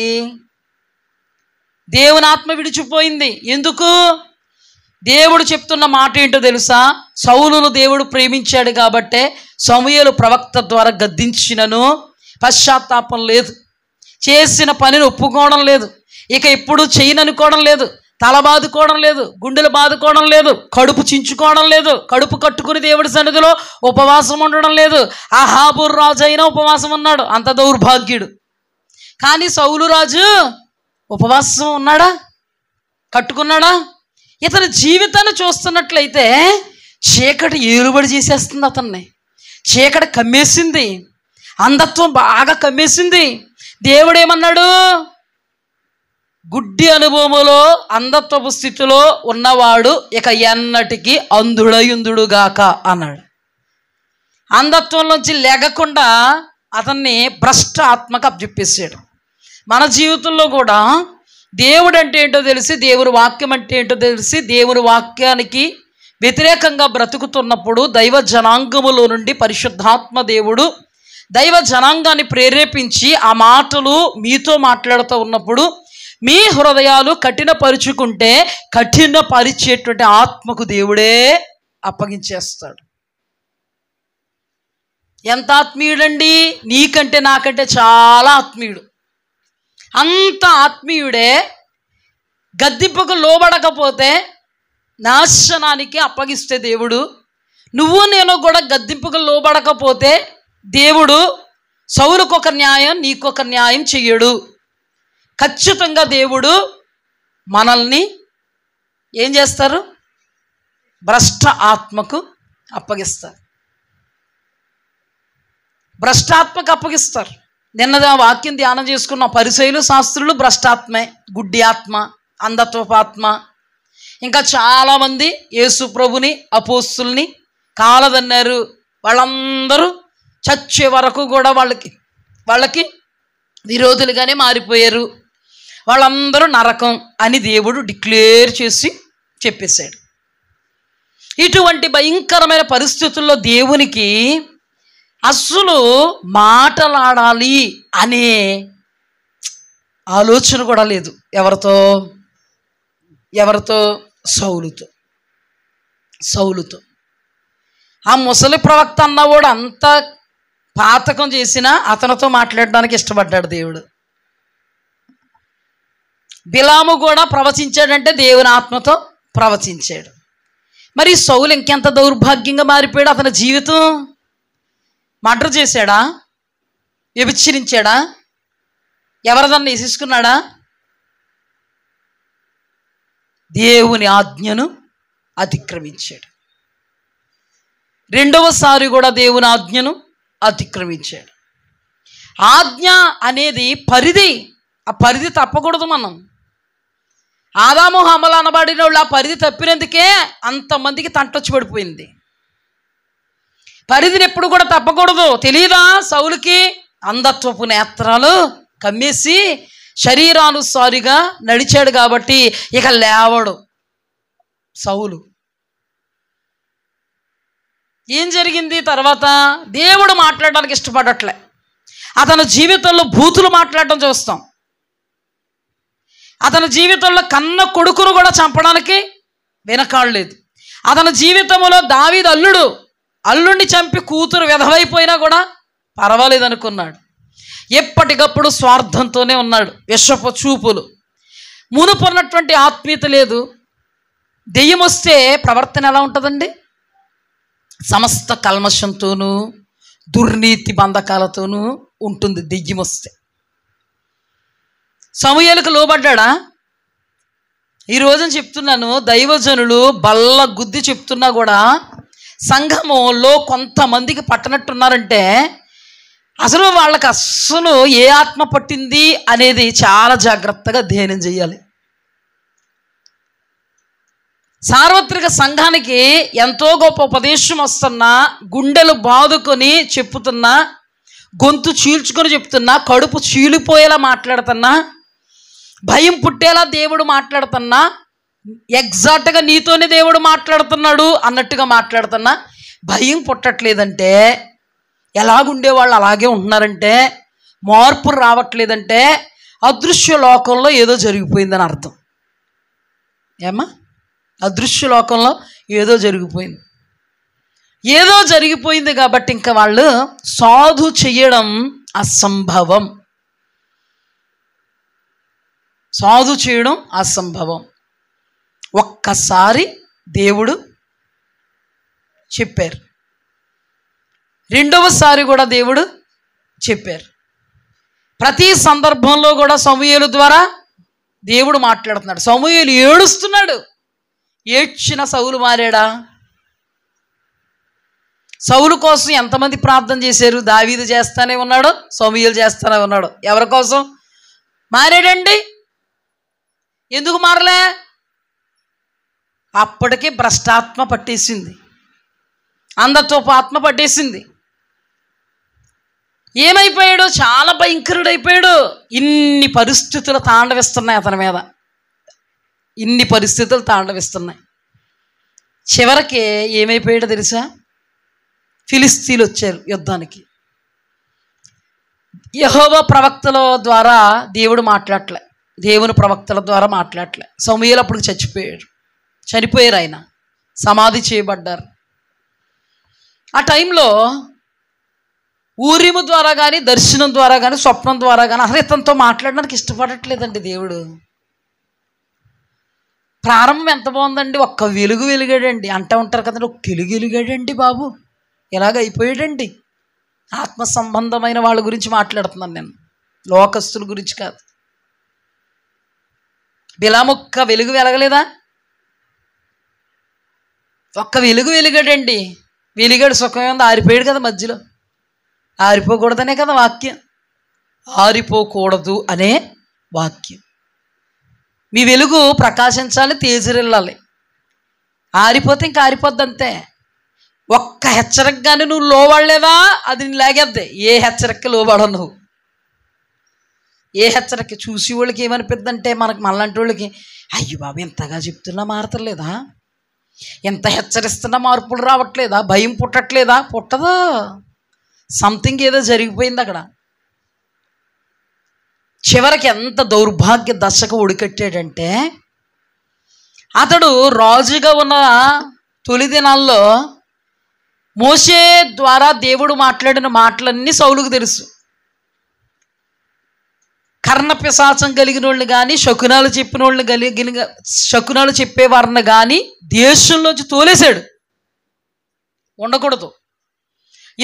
దేవుని ఆత్మ విడిచిపోయింది. ఎందుకు? దేవుడు చెప్తున్న మాట ఏంటో తెలుసా? సౌలును దేవుడు ప్రేమించాడు కాబట్టే సమూయేలు ప్రవక్త ద్వారా గద్దించినను పశ్చాత్తాపం లేదు, చేసిన పనిని ఒప్పుకోవడం లేదు, ఇక ఎప్పుడు చేయననుకోవడం లేదు, తల బాదుకోవడం లేదు, గుండెలు బాదుకోవడం లేదు, కడుపు చించుకోవడం లేదు, కడుపు కట్టుకుని దేవుడి సన్నిధిలో ఉపవాసం ఉండడం లేదు. అహాబు రాజు అయినా ఉపవాసం ఉన్నాడు, అంత దౌర్భాగ్యుడు. కానీ సౌలు రాజు ఉపవాసం ఉన్నాడా? కట్టుకున్నాడా? ఇతని జీవితాన్ని చూస్తున్నట్లయితే చీకటి ఏలుబడి చేసేస్తుంది, అతన్ని చీకటి కమ్మేసింది, అంధత్వం బాగా కమ్మేసింది. దేవుడు ఏమన్నాడు? గుడ్డి అనుభవములో అంధత్వపు స్థితిలో ఉన్నవాడు ఇక ఎన్నటికీ అంధుడయుందుడుగాక అన్నాడు. అంధత్వంలోంచి లేగకుండా అతన్ని భ్రష్ట ఆత్మకు అప్పచెప్పేసాడు. మన జీవితంలో కూడా దేవుడు అంటే ఏంటో తెలిసి, దేవుని వాక్యం అంటే ఏంటో తెలిసి, దేవుని వాక్యానికి వ్యతిరేకంగా బ్రతుకుతున్నప్పుడు దైవ జనాంగములో నుండి పరిశుద్ధాత్మ దేవుడు దైవ జనాంగాన్ని ప్రేరేపించి ఆ మాటలు మీతో మాట్లాడుతూ ఉన్నప్పుడు మీ హృదయాలు కఠినపరుచుకుంటే కఠినపరిచేటువంటి ఆత్మకు దేవుడే అప్పగించేస్తాడు. ఎంత ఆత్మీయుడండి! నీకంటే నాకంటే చాలా ఆత్మీయుడు. అంత ఆత్మీయుడే గద్దింపుకు లోబడకపోతే నాశనానికి అప్పగిస్తే దేవుడు, నువ్వు నేను కూడా గద్దింపుకు లోబడకపోతే దేవుడు సౌలుకొక న్యాయం నీకొక న్యాయం చెయ్యడు. ఖచ్చితంగా దేవుడు మనల్ని ఏం చేస్తారు? భ్రష్ట ఆత్మకు అప్పగిస్తారు. భ్రష్టాత్మకు అప్పగిస్తారు. నిన్నది ఆ వాక్యం ధ్యానం చేసుకున్న పరిసయ్యులు శాస్త్రులు భ్రష్టాత్మే, గుడ్డి ఆత్మ, అంధత్వపాత్మ, ఇంకా చాలామంది యేసు ప్రభుని అపోస్తుల్ని కాలదన్నారు. వాళ్ళందరూ చచ్చే వరకు కూడా వాళ్ళకి విరోధులుగానే మారిపోయారు. వాళ్ళందరూ నరకం అని దేవుడు డిక్లేర్ చేసి చెప్పేశాడు. ఇటువంటి భయంకరమైన పరిస్థితుల్లో దేవునికి అస్సలు మాటలాడాలి అనే ఆలోచన కూడా లేదు. ఎవరితో? సౌలుతో. ఆ ముసలి ప్రవక్త అన్నవాడు అంత పాతకం చేసినా అతనితో మాట్లాడడానికి ఇష్టపడ్డాడు దేవుడు. బిలాము కూడా ప్రవచించాడంటే దేవుని ఆత్మతో ప్రవచించాడు. మరి సౌలు ఇంకెంత దౌర్భాగ్యంగా మారిపోయాడు. అతని జీవితం మర్డర్ చేశాడా? వ్యభిచరించాడా? ఎవరిదన్నా వేసేసుకున్నాడా? దేవుని ఆజ్ఞను అతిక్రమించాడు. రెండవసారి కూడా దేవుని ఆజ్ఞను అతిక్రమించాడు. ఆజ్ఞ అనేది పరిధి, ఆ పరిధి తప్పకూడదు. మనం ఆదాము హమ్మలు అనబడిన వాళ్ళు ఆ పరిధి తప్పినందుకే అంతమందికి తంటొచ్చి పడిపోయింది. పరిధిని ఎప్పుడు కూడా తప్పకూడదు. తెలియదా సౌలుకి? అంధత్వపు నేత్రాలు కమ్మేసి శరీరానుసారిగా నడిచాడు కాబట్టి ఇక లేవడు సౌలు. ఏం జరిగింది తర్వాత? దేవుడు మాట్లాడడానికి ఇష్టపడట్లే. అతని జీవితంలో బూతులు మాట్లాడటం చూస్తాం. అతని జీవితంలో కన్న కొడుకును కూడా చంపడానికి వెనకాడలేదు. అతని జీవితంలో దావీదు అల్లుడిని చంపి కూతురు విధవైపోయినా కూడా పర్వాలేదు అనుకున్నాడు. ఎప్పటికప్పుడు స్వార్థంతోనే ఉన్నాడు. విషపు చూపులు, మునుపున్నటువంటి ఆత్మీయత లేదు. దెయ్యం వస్తే ప్రవర్తన ఎలా ఉంటుందండి? సమస్త కల్మషంతోనూ దుర్నీతి బంధకాలతోనూ ఉంటుంది దెయ్యం వస్తే. సమూయేలుకు లోబడ్డా? ఈ రోజున చెప్తున్నాను, దైవజనులు బల్ల గుద్ది చెప్తున్నా కూడా సంఘములో కొంతమందికి పట్టనట్టున్నారంటే అసలు వాళ్ళకి అస్సలు ఏ ఆత్మ పట్టింది అనేది చాలా జాగ్రత్తగా అధ్యయనం చేయాలి. సార్వత్రిక సంఘానికి ఎంతో గొప్ప ఉపదేశం వస్తున్నా, గుండెలు బాదుకొని చెప్పుతున్నా, గొంతు చీల్చుకొని చెప్తున్నా, కడుపు చీలిపోయేలా మాట్లాడుతున్నా, భయం పుట్టేలా దేవుడు మాట్లాడుతున్నా, ఎగ్జాక్ట్గా నీతోనే దేవుడు మాట్లాడుతున్నాడు అన్నట్టుగా మాట్లాడుతున్నా భయం పుట్టట్లేదంటే, ఎలాగుండేవాళ్ళు అలాగే ఉంటున్నారంటే, మార్పు రావట్లేదంటే అదృశ్య లోకంలో ఏదో జరిగిపోయిందని అర్థం. ఏమా? అదృశ్య లోకంలో ఏదో జరిగిపోయింది కాబట్టి ఇంకా వాళ్ళు సాధు చేయడం అసంభవం. ఒక్కసారి దేవుడు చెప్పారు, రెండవసారి కూడా దేవుడు చెప్పారు. ప్రతి సందర్భంలో కూడా సమూయేలు ద్వారా దేవుడు మాట్లాడుతున్నాడు. సమూయేలు ఏడుస్తున్నాడు. ఏడ్చిన సౌలు మారాడా? సౌలు కోసం ఎంతమంది ప్రార్థన చేశారు? దావీదు చేస్తానే ఉన్నాడు, సమూయేలు చేస్తానే ఉన్నాడు. ఎవరి కోసం మారాడండి? ఎందుకు మారలే? అప్పటికే భ్రష్టాత్మ పట్టేసింది, అందరితో ఆత్మ పట్టేసింది. ఏమైపోయాడు? చాలా భయంకరుడైపోయాడు. ఇన్ని పరిస్థితులు తాండవిస్తున్నాయి అతని మీద, ఇన్ని పరిస్థితులు తాండవిస్తున్నాయి. చివరికి ఏమైపోయాడో తెలుసా? ఫిలిస్తీన్లు వచ్చారు యుద్ధానికి. యెహోవా ప్రవక్తల ద్వారా దేవుడు మాట్లాడలే, దేవుని ప్రవక్తల ద్వారా మాట్లాడలే. సమూయేలు అప్పుడు చనిపోయారు, ఆయన సమాధి చేయబడ్డారు. ఆ టైంలో ఊరిము ద్వారా కానీ, దర్శనం ద్వారా కానీ, స్వప్నం ద్వారా కానీ అసలు ఇతనితో మాట్లాడడానికి ఇష్టపడట్లేదండి దేవుడు. ప్రారంభం ఎంత బాగుందండి, ఒక్క వెలుగు వెలిగాడండి అంటూ ఉంటారు కదండి. ఒక్క వెలుగు వెలిగాడండి బాబు, ఎలాగ అయిపోయాడండి. ఆత్మ సంబంధమైన వాళ్ళ గురించి మాట్లాడుతున్నాను నేను, లోకస్తుల గురించి కాదు. బిలామొక్క వెలుగు వెలగలేదా? ఒక్క వెలుగు వెలిగాడండి. వెలిగాడు, సుఖమే ఉంది, ఆరిపోయాడు కదా మధ్యలో. ఆరిపోకూడదనే కదా వాక్యం, ఆరిపోకూడదు అనే వాక్యం. మీ వెలుగు ప్రకాశించాలి, తేజరిల్లాలి. ఆరిపోతే ఇంకా ఆరిపోద్ది అంతే. ఒక్క హెచ్చరికగానే నువ్వు లోబడలేదా, అది నీ లాగేద్ది. ఏ హెచ్చరిక లోబడవు నువ్వు. ఏ హెచ్చరిక చూసి వాళ్ళకి ఏమనిపిద్ది అంటే, మనలాంటి వాళ్ళకి, అయ్యో బాబు ఎంతగా చెప్తున్నా మారతలేదా, ఎంత హెచ్చరిస్తున్నా మార్పులు రావట్లేదా, భయం పుట్టట్లేదా? పుట్టదా. సంథింగ్ ఏదో జరిగిపోయింది అక్కడ. చివరికి ఎంత దౌర్భాగ్య దశకు ఒడికట్టాడంటే, అతడు రాజుగా ఉన్న తొలి దినాల్లో మోషే ద్వారా దేవుడు మాట్లాడిన మాటలన్నీ సౌలుకు తెలుసు. కర్ణపిశాచం కలిగిన వాళ్ళని కానీ, శకునాలు చెప్పిన వాళ్ళని శకునాలు చెప్పేవారిని కానీ దేశంలోంచి తోలేశాడు. ఉండకూడదు.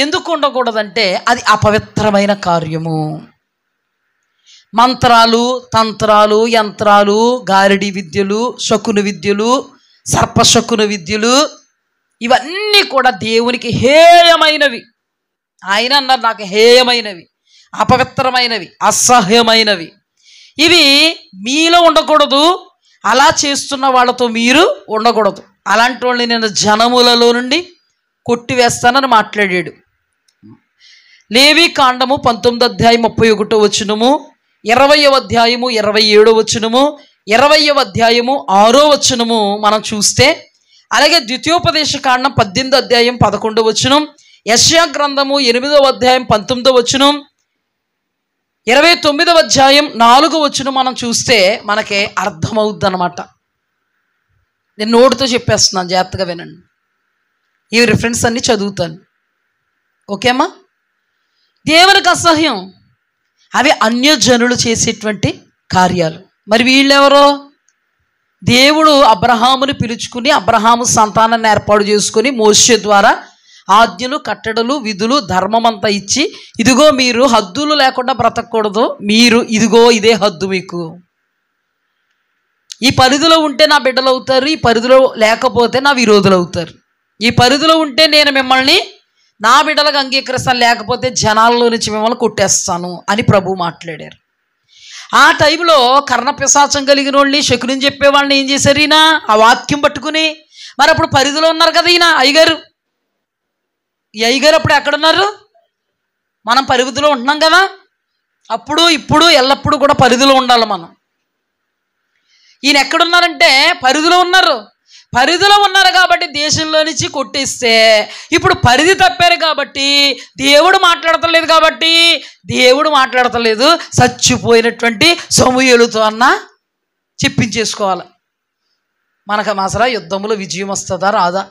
ఎందుకు ఉండకూడదంటే అది అపవిత్రమైన కార్యము. మంత్రాలు, తంత్రాలు, యంత్రాలు, గారడి విద్యలు, శకున విద్యలు, సర్పశకున విద్యలు, ఇవన్నీ కూడా దేవునికి హేయమైనవి. ఆయన అన్నారు, నాకు హేయమైనవి, అపవిత్రమైనవి, అసహ్యమైనవి. ఇవి మీలో ఉండకూడదు. అలా చేస్తున్న వాళ్ళతో మీరు ఉండకూడదు. అలాంటి వాళ్ళని నేను జనములలో నుండి కొట్టివేస్తానని మాట్లాడాడు. లేవి కాండము 19వ అధ్యాయం 31వ వచనము, 20వ అధ్యాయము 27వ వచనము, 20వ అధ్యాయము 6వ వచనము మనం చూస్తే, అలాగే ద్వితీయోపదేశ కాండం 18వ అధ్యాయం 11వ వచనం, యెషయా గ్రంథము 8వ అధ్యాయం 19వ వచనం, 29వ అధ్యాయం 4వ వచనం మనం చూస్తే మనకి అర్థమవుద్ది అన్నమాట. నేను నోటితో చెప్పేస్తున్నాను, జాగ్రత్తగా వినండి. ఈ రిఫరెన్స్ అన్ని చదువుతాను, ఓకేమ్మా? దేవునికి అసహ్యం అవి అన్యజనులు చేసేటువంటి కార్యాలు. మరి వీళ్ళెవరో? దేవుడు అబ్రహాముని పిలుచుకుని, అబ్రహాము సంతానాన్ని ఏర్పాటు చేసుకుని, మోషే ద్వారా ఆజ్ఞలు, కట్టడలు, విధులు, ధర్మమంతా ఇచ్చి, ఇదిగో మీరు హద్దులు లేకుండా బ్రతకూడదు, మీరు ఇదిగో ఇదే హద్దు, మీకు ఈ పరిధిలో ఉంటే నా బిడ్డలు అవుతారు, ఈ పరిధిలో లేకపోతే నా విరోధులు అవుతారు. ఈ పరిధిలో ఉంటే నేను మిమ్మల్ని నా బిడ్డలకు అంగీకరిస్తాను, లేకపోతే జనాల్లో నుంచి మిమ్మల్ని కొట్టేస్తాను అని ప్రభు మాట్లాడారు. ఆ టైంలో కర్ణపిశాచం కలిగిన వాళ్ళని, శకునం చెప్పేవాళ్ళని ఏం చేశారు? ఈయన ఆ వాక్యం పట్టుకుని, మరి అప్పుడు పరిధిలో ఉన్నారు కదా ఈయన అయ్యగారు. ఈ అయ్యగారు అప్పుడు ఎక్కడున్నారు? మనం పరిధిలో ఉంటున్నాం కదా. అప్పుడు ఇప్పుడు ఎల్లప్పుడూ కూడా పరిధిలో ఉండాలి మనం. ఈయన ఎక్కడున్నారంటే పరిధిలో ఉన్నారు. పరిధిలో ఉన్నారు కాబట్టి దేశంలో నుంచి కొట్టేస్తే, ఇప్పుడు పరిధి తప్పారు కాబట్టి దేవుడు మాట్లాడతలేదు, చచ్చిపోయినటువంటి సమూయేలుతో అన్న చెప్పించేసుకోవాలి. మనకు అసలు యుద్ధంలో విజయం వస్తుందా రాదా?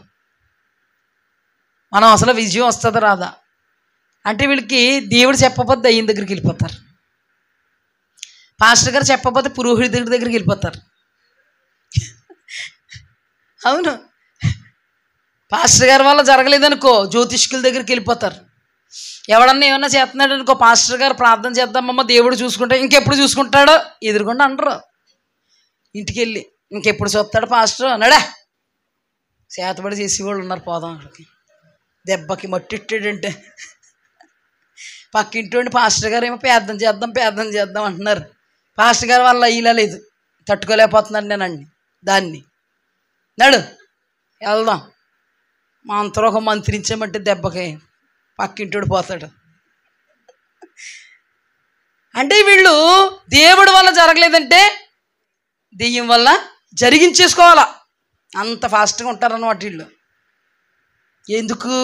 మనం అసలు విజయం వస్తుందా రాదా అంటే వీళ్ళకి దేవుడు చెప్పకపోతే దయ్యం దగ్గరికి వెళ్ళిపోతారు, పాస్టర్ గారు చెప్పకపోతే పురోహితుడి దగ్గరికి వెళ్ళిపోతారు. అవును, పాస్టర్ గారి వల్ల జరగలేదనుకో జ్యోతిష్కుల దగ్గరికి వెళ్ళిపోతారు. ఎవడన్నా ఏమన్నా చేస్తున్నాడు అనుకో, పాస్టర్ గారు ప్రార్థన చేద్దామమ్మ దేవుడు చూసుకుంటే, ఇంకెప్పుడు చూసుకుంటాడో ఎదురుకుండా అంటారు. ఇంటికి వెళ్ళి ఇంకెప్పుడు చూస్తాడు పాస్టర్ అన్నాడా. చేతబడి చేసేవాళ్ళు ఉన్నారు, పోదాం అక్కడికి. దెబ్బకి మట్టిట్టాడంటే పక్కింటి పాస్టర్ గారు ఏమో పేదం చేద్దాం అంటున్నారు. పాస్టర్ గారు వల్ల ఇలా లేదు, తట్టుకోలేకపోతున్నాను నేనండి దాన్ని. నడు వెళ్దాం, మా అంతలో ఒక మంత్రించామంటే దెబ్బకి పక్కింటోడు పోతాడు. అంటే వీళ్ళు దేవుడి వల్ల జరగలేదంటే దెయ్యం వల్ల జరిగించేసుకోవాలా, అంత ఫాస్ట్గా ఉంటారన్నమాట వీళ్ళు. ఎందుకు?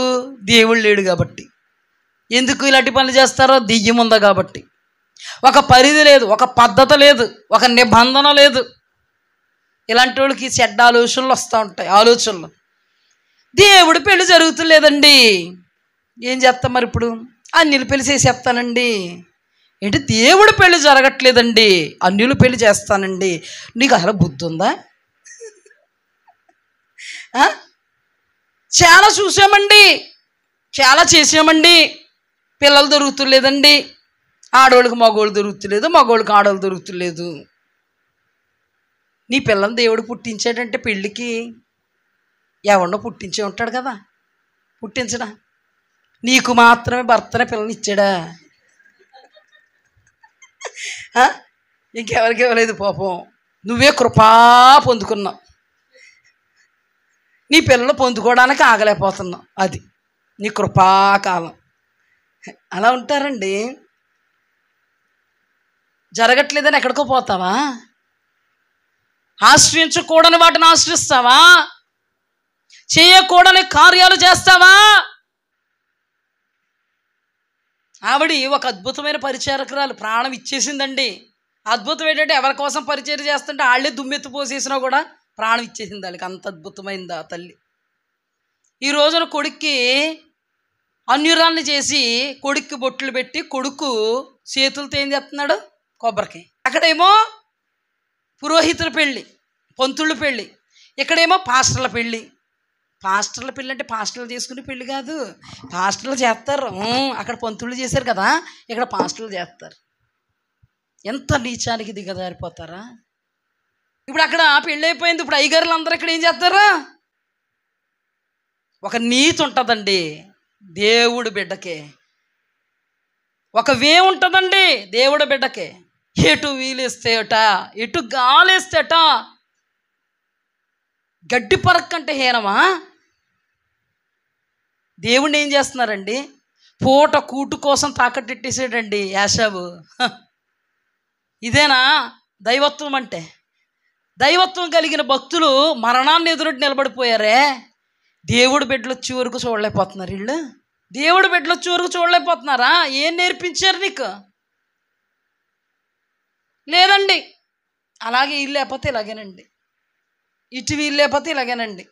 దేవుడు లేడు కాబట్టి. ఎందుకు ఇలాంటి పనులు చేస్తారో? దెయ్యం ఉందా కాబట్టి. ఒక పరిధి లేదు, ఒక పద్ధతి లేదు, ఒక నిబంధన లేదు. ఇలాంటి వాళ్ళకి చెడ్డ ఆలోచనలు వస్తూ ఉంటాయి. ఆలోచనలు. దేవుడు పెళ్లి జరుగుతులేదండి, ఏం చేస్తాం మరి ఇప్పుడు? అన్యులు పెళ్లి చేసేస్తానండి. ఏంటి? దేవుడు పెళ్లి జరగట్లేదండి, అన్యులు పెళ్లి చేస్తానండి. నీకు అసలు బుద్ధి ఉందా? చాలా చూసామండి, చాలా చేసామండి, పిల్లలు దొరుకుతులేదండి. ఆడవాళ్ళకి మగవాళ్ళు దొరుకుతులేదు, మగవాళ్ళకి ఆడవాళ్ళు దొరుకుతులేదు. నీ పిల్లని దేవుడు పుట్టించాడంటే పెళ్ళికి ఎవరినో పుట్టించే ఉంటాడు కదా, పుట్టించడా? నీకు మాత్రమే భర్తనే పిల్లని ఇచ్చాడా? ఇంకెవరికి ఇవ్వలేదు పాపం. నువ్వే కృపా పొందుకున్నావు, నీ పిల్లలు పొందుకోవడానికి ఆగలేకపోతున్నావు. అది నీ కృపాకాలం. అలా ఉంటారండి. జరగట్లేదని ఎక్కడికో పోతావా? ఆశ్రయించకూడని వాటిని ఆశ్రయిస్తావా? చేయకూడని కార్యాలు చేస్తావా? ఆవిడ ఒక అద్భుతమైన పరిచారకురాలు, ప్రాణం ఇచ్చేసిందండి. అద్భుతం ఏంటంటే ఎవరి కోసం పరిచయం చేస్తుంటే వాళ్ళే దుమ్మెత్తి పోసేసినా కూడా ప్రాణం ఇచ్చేసింది వాళ్ళకి. అంత అద్భుతమైంది ఆ తల్లి. ఈ రోజున కొడుక్కి అన్యురాల్ని చేసి కొడుక్కి బొట్లు పెట్టి కొడుకు చేతులతో ఏం చేస్తున్నాడు? కొబ్బరికి. అక్కడేమో పురోహితుల పెళ్ళి, పంతుళ్ళ పెళ్ళి. ఇక్కడేమో పాస్టర్ల పెళ్ళి. పాస్టర్ల పెళ్ళి అంటే పాస్టర్లు చేసుకునే పెళ్ళి కాదు, పాస్టర్లు చేస్తారు. అక్కడ పంతుళ్ళు చేశారు కదా, ఇక్కడ పాస్టర్లు చేస్తారు. ఎంత నీచానికి దిగజారిపోతారా? ఇప్పుడు అక్కడ పెళ్ళి అయిపోయింది, ఇప్పుడు అయ్యగారులు అందరూ ఇక్కడ ఏం చేస్తారా? ఒక నీతి ఉంటుందండి దేవుడు బిడ్డకే, ఒక వే ఉంటుందండి దేవుడు బిడ్డకే. ఎటు వీలేస్తేట, ఎటు గాలేస్తేట. గడ్డి పరక్ అంటే హీనమా? దేవుణ్ణి ఏం చేస్తున్నారండి? పూట కూటు కోసం తాకట్టెట్టేసాడండి యాషావు. ఇదేనా దైవత్వం అంటే? దైవత్వం కలిగిన భక్తులు మరణాన్ని ఎదురొడ్డి నిలబడిపోయారే. దేవుడు బిడ్డలు వచ్చే వరకు చూడలేకపోతున్నారు వీళ్ళు. దేవుడు బిడ్డలు వచ్చే వరకు చూడలేకపోతున్నారా? ఏం నేర్పించారు నీకు? లేదండి. అలాగే వీళ్ళు లేకపోతే ఇలాగేనండి, ఇటు వీలు లేకపోతే ఇలాగేనండి.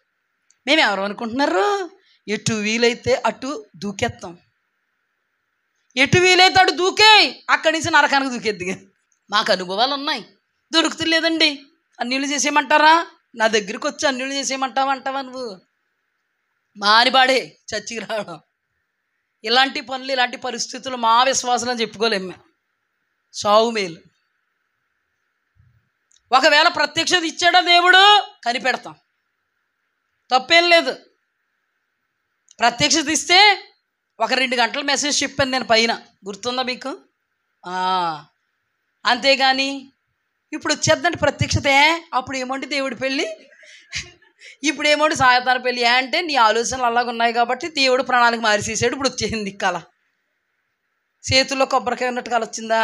మేము ఎవరు అనుకుంటున్నారు? ఎటు వీలైతే అటు దూకేస్తాం, ఎటు వీలైతే అటు దూకే, అక్కడి నుంచి నరకానికి దూకేద్ది. మాకు అనుభవాలు ఉన్నాయి. దొరుకుతులేదండి, అన్యులు చేసేయమంటారా? నా దగ్గరికి వచ్చి అన్యులు చేసేయమంటావా నువ్వు? మానిబాడే చచ్చికి రావడం. ఇలాంటి పనులు, ఇలాంటి పరిస్థితులు మా విశ్వాసం చెప్పుకోలేము మేము. సావు మేలు. ఒకవేళ ప్రత్యక్షత ఇచ్చాడో దేవుడు, కనిపెడతాం, తప్పేం లేదు. ప్రత్యక్షత ఇస్తే ఒక 2 గంటల మెసేజ్ చెప్పాను నేను పైన, గుర్తుందా మీకు? అంతేగాని ఇప్పుడు వచ్చేద్దంటే ప్రత్యక్షతే, అప్పుడు ఏమంటే దేవుడి పెళ్ళి, ఇప్పుడు ఏమంటే సాయతాన పెళ్ళి. అంటే నీ ఆలోచనలు అలాగ ఉన్నాయి కాబట్టి దేవుడు ప్రణాళిక మారిసేసాడు. ఇప్పుడు వచ్చేసింది కళ. చేతుల్లో కొబ్బరికాయ ఉన్నట్టు కళ వచ్చిందా?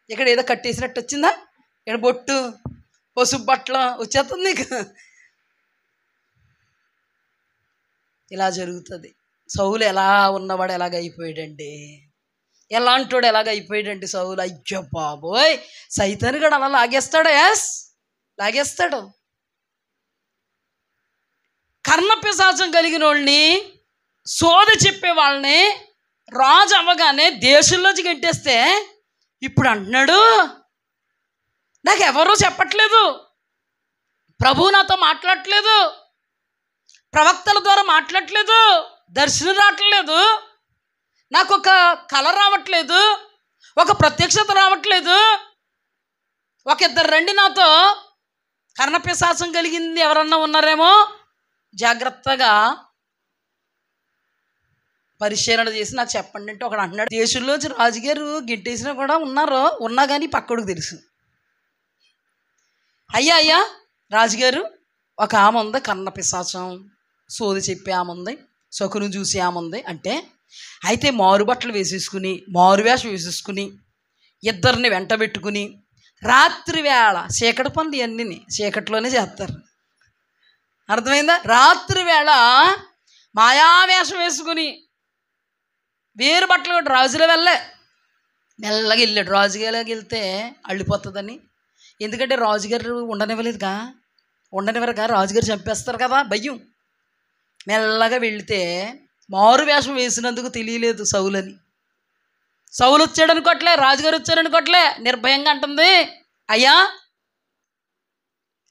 ఇక్కడ ఏదో కట్టేసినట్టు వచ్చిందా? ఇక్కడ బొట్టు, పసుపు బట్టలు వచ్చేస్తుంది నీకు. ఇలా జరుగుతుంది. సౌలు ఎలా ఉన్నవాడు ఎలాగ అయిపోయాడండి, ఎలాంటోడు ఎలాగ అయిపోయాడండి సౌలు. అయ్యో బాబోయ్, సైతాను గడు అలా లాగేస్తాడు. లాగేస్తాడు. కర్ణపిశాచం కలిగిన వాళ్ళని, సోది చెప్పే వాళ్ళని రాజు అవ్వగానే దేశంలోంచి గంటేస్తే ఇప్పుడు అంటున్నాడు, నాకు ఎవరూ చెప్పట్లేదు, ప్రభువు నాతో మాట్లాడట్లేదు, ప్రవక్తల ద్వారా మాట్లాడట్లేదు, దర్శనం రావట్లేదు, నాకు ఒక కళ రావట్లేదు, ఒక ప్రత్యక్షత రావట్లేదు, ఒక 2 రండి నాతో కర్ణపిశాచం కలిగింది ఎవరన్నా ఉన్నారేమో జాగ్రత్తగా పరిశీలన చేసి నాకు చెప్పండి అంటే ఒకడు అంటున్నాడు, దేశంలోంచి రాజుగారు గిట్టేసినా కూడా ఉన్నా కానీ పక్కడికి తెలుసు. అయ్యా రాజుగారు ఒక ఆమె ఉంది, కర్ణపిశాచం సోది చెప్పి ఆమె ఉంది, శకును చూసి ఆమె ఉంది అంటే, అయితే మారు బట్టలు వేసేసుకుని మారువేషం వేసేసుకుని ఇద్దరిని వెంట పెట్టుకుని రాత్రి వేళ చీకటి పనులు ఇవన్నీ చీకటిలోనే చేస్తారు. అర్థమైందా? రాత్రి వేళ మాయావేషం వేసుకుని వేరు బట్టలు కొట్టి రాజుల వెళ్ళే మెల్లగా వెళ్ళాడు. రాజుగారికి వెళ్తే అళ్ళిపోతుందని, ఎందుకంటే రాజుగారు ఉండనివ్వరుగా, రాజుగారు చంపేస్తారు కదా భయం. మెల్లగా వెళితే మారు వేషం వేసినందుకు తెలియలేదు సౌలని. సౌలు వచ్చాడు అనుకోట్లే, రాజుగారు వచ్చాడు అనుకోట్లే, నిర్భయంగా అంటుంది, అయ్యా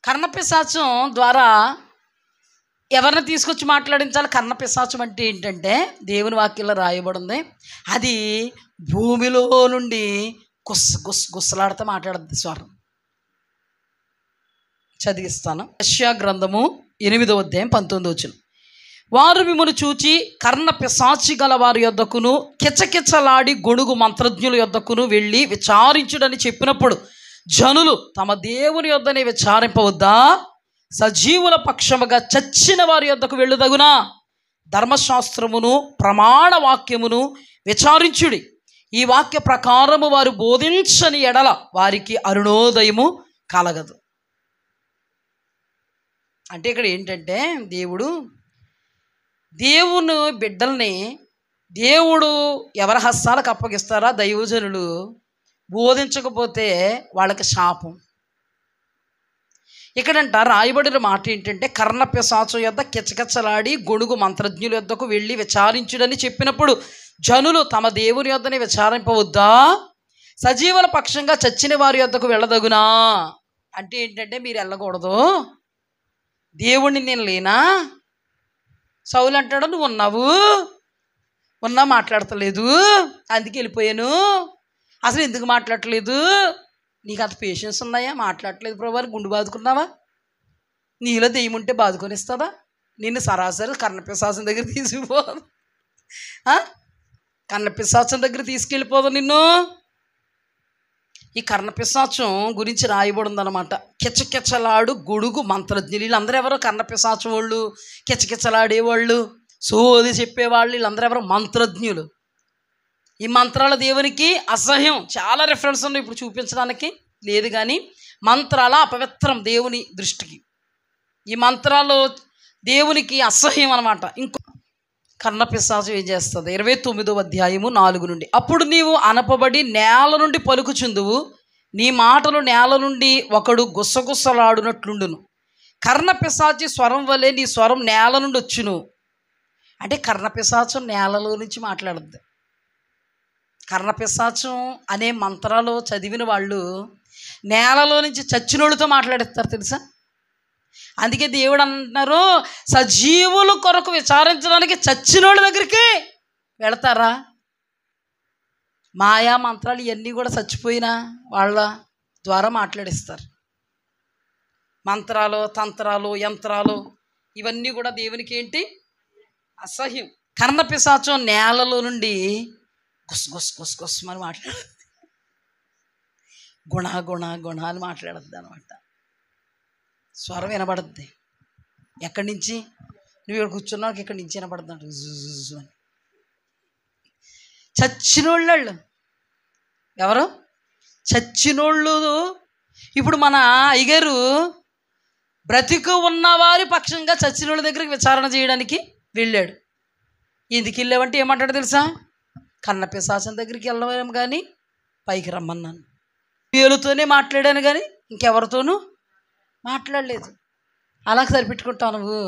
కర్ణపిశాచం ద్వారా ఎవరిని తీసుకొచ్చి మాట్లాడించాలి? కర్ణపిశాచం అంటే ఏంటంటే దేవుని వాక్యంలో రాయబడింది, అది భూమిలో నుండి గుస్సలాడితే మాట్లాడుద్ది స్వరం. చదివిస్తాను. యెషయా గ్రంథము 8వ అధ్యాయం 19వ వచనం. వారు మిమ్మల్ని చూచి కర్ణపిశాచి గల వారి యొద్దకును కిచకిచలాడి గొణుగు మంత్రజ్ఞుల యొద్దకును వెళ్ళి విచారించుడని చెప్పినప్పుడు జనులు తమ దేవుని యొద్దనే విచారింపవద్దా? సజీవుల పక్షముగా చచ్చిన వారి యొద్దకు వెళ్ళుదగునా? ధర్మశాస్త్రమును ప్రమాణ వాక్యమును విచారించుడి. ఈ వాక్య ప్రకారము వారు బోధించని ఎడల వారికి అరుణోదయము కలగదు. అంటే ఇక్కడ ఏంటంటే దేవుని బిడ్డల్ని దేవుడు ఎవరి హస్తాలకు అప్పగిస్తారా? దైవజనులు బోధించకపోతే వాళ్ళకి శాపం. ఇక్కడంట రాయబడిన మాట ఏంటంటే, కర్ణపిశాచం యొద్ద కిచకిచలాడి గొణుగు మంత్రజ్ఞుల యొద్దకు వెళ్ళి విచారించుడని చెప్పినప్పుడు జనులు తమ దేవుని యొద్దనే విచారింపవద్దా? సజీవుల పక్షంగా చచ్చిన వారి యొద్దకు వెళ్ళదగునా? అంటే ఏంటంటే, మీరు వెళ్ళకూడదు, దేవుణ్ణి నేను లేనా? సౌలు అంటాడు, నువ్వు ఉన్నా మాట్లాడతలేదు, అందుకే వెళ్ళిపోయాను. అసలు ఎందుకు మాట్లాడట్లేదు? నీకు అంత పేషెన్స్ ఉన్నాయా? మాట్లాడట్లేదు ప్రభు, గుండు బాదుకున్నావా? నీలో దెయ్యం ఉంటే బాదుకొనిస్తుందా? నిన్ను సరాసరి కర్ణపిశాచం దగ్గర తీసుకుపోదు, కర్ణపిశాచం దగ్గర తీసుకెళ్ళిపోదు నిన్ను. ఈ కర్ణపిశాచం గురించి రాయబడిందనమాట. కిచకిచలాడు గొడుగు మంత్రజ్ఞులు, వీళ్ళందరూ ఎవరో కర్ణపిశాచం వాళ్ళు, కిచకిచలాడేవాళ్ళు, సోది చెప్పేవాళ్ళు, వీళ్ళందరూ ఎవరో మంత్రజ్ఞులు. ఈ మంత్రాల దేవునికి అసహ్యం. చాలా రెఫరెన్స్ ఉన్నాయి, ఇప్పుడు చూపించడానికి లేదు, కానీ మంత్రాల అపవిత్రం దేవుని దృష్టికి. ఈ మంత్రాలు దేవునికి అసహ్యం అనమాట. ఇంకో కర్ణపిశాచం ఏం చేస్తుంది? 29వ అధ్యాయము 4 నుండి. అప్పుడు నీవు అనపబడి నేల నుండి పలుకుచుందువు, నీ మాటలు నేల నుండి ఒకడు గుసగుసలాడునట్లుండును. కర్ణపిశాచి స్వరం వలె నీ స్వరం నేల నుండి వచ్చును. అంటే కర్ణపిశాచం నేలలో నుంచి మాట్లాడుద్ది. కర్ణపిశాచం అనే మంత్రాలు చదివిన వాళ్ళు నేలలో నుంచి చచ్చినోళ్ళతో మాట్లాడేస్తారు తెలుసా. అందుకే దేవుడు అంటున్నారు, సజీవుల కొరకు విచారించడానికి చచ్చినోళ్ళ దగ్గరికి వెళతారా? మాయా మంత్రాలు ఇవన్నీ కూడా చచ్చిపోయిన వాళ్ళ ద్వారా మాట్లాడిస్తారు. మంత్రాలు, తంత్రాలు, యంత్రాలు ఇవన్నీ కూడా దేవునికి ఏంటి? అసహ్యం. కర్ణపిశాచం నేలలో నుండి గుసమని మాట్లాడుతుంది, గుణాలు మాట్లాడద్దు అనమాట. స్వరం వినబడుద్ది. ఎక్కడి నుంచి? నువ్వు ఇక్కడ కూర్చున్నావు, ఇక్కడి నుంచి వినబడుద్ది అంట అని. చచ్చినోళ్ళు ఎవరు? చచ్చినోళ్ళు. ఇప్పుడు మన అయ్యగారు బ్రతికు ఉన్నవారి పక్షంగా చచ్చినోళ్ళ దగ్గరికి విచారణ చేయడానికి వెళ్ళాడు. ఎందుకు వెళ్ళావంటే ఏమంటాడు తెలుసా? కర్ణపిశాచం దగ్గరికి వెళ్ళలేము కానీ పైకి రమ్మన్నాను, పేలుతోనే మాట్లాడాను కానీ ఇంకెవరితోనూ మాట్లాడలేదు. అలా సరిపెట్టుకుంటావు నువ్వు?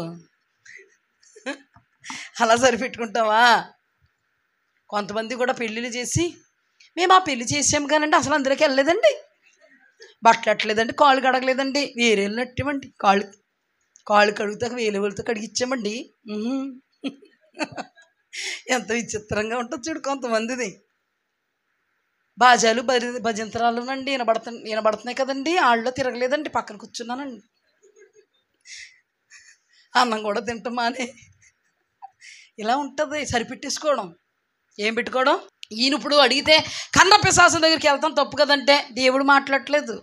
అలా సరిపెట్టుకుంటావా? కొంతమంది కూడా పెళ్ళిళ్ళు చేసి, మేము ఆ పెళ్లి చేసాము కానండి అసలు అందరికీ వెళ్ళలేదండి, బట్టలు అట్టలేదండి, కాళ్ళు కడగలేదండి, వేరే వెళ్ళినట్టేమండి, కాళ్ళు కడుగుతాక వేరే వాళ్ళతో కడిగిచ్చామండి. ఎంత విచిత్రంగా ఉంటుంది చూడు కొంతమందిది. బాజాలు భజంత్రాలు అండి వినబడుతున్నాయి కదండి, ఆళ్ళలో తిరగలేదండి, పక్కన కూర్చున్నానండి. అన్నం కూడా తింటామానే ఇలా ఉంటుంది. సరిపెట్టేసుకోవడం. ఏం పెట్టుకోవడం? ఈయన ఇప్పుడు అడిగితే కన్న పిశాసం దగ్గరికి వెళ్తాం తప్పు కదంటే, దేవుడు మాట్లాడట్లేదు,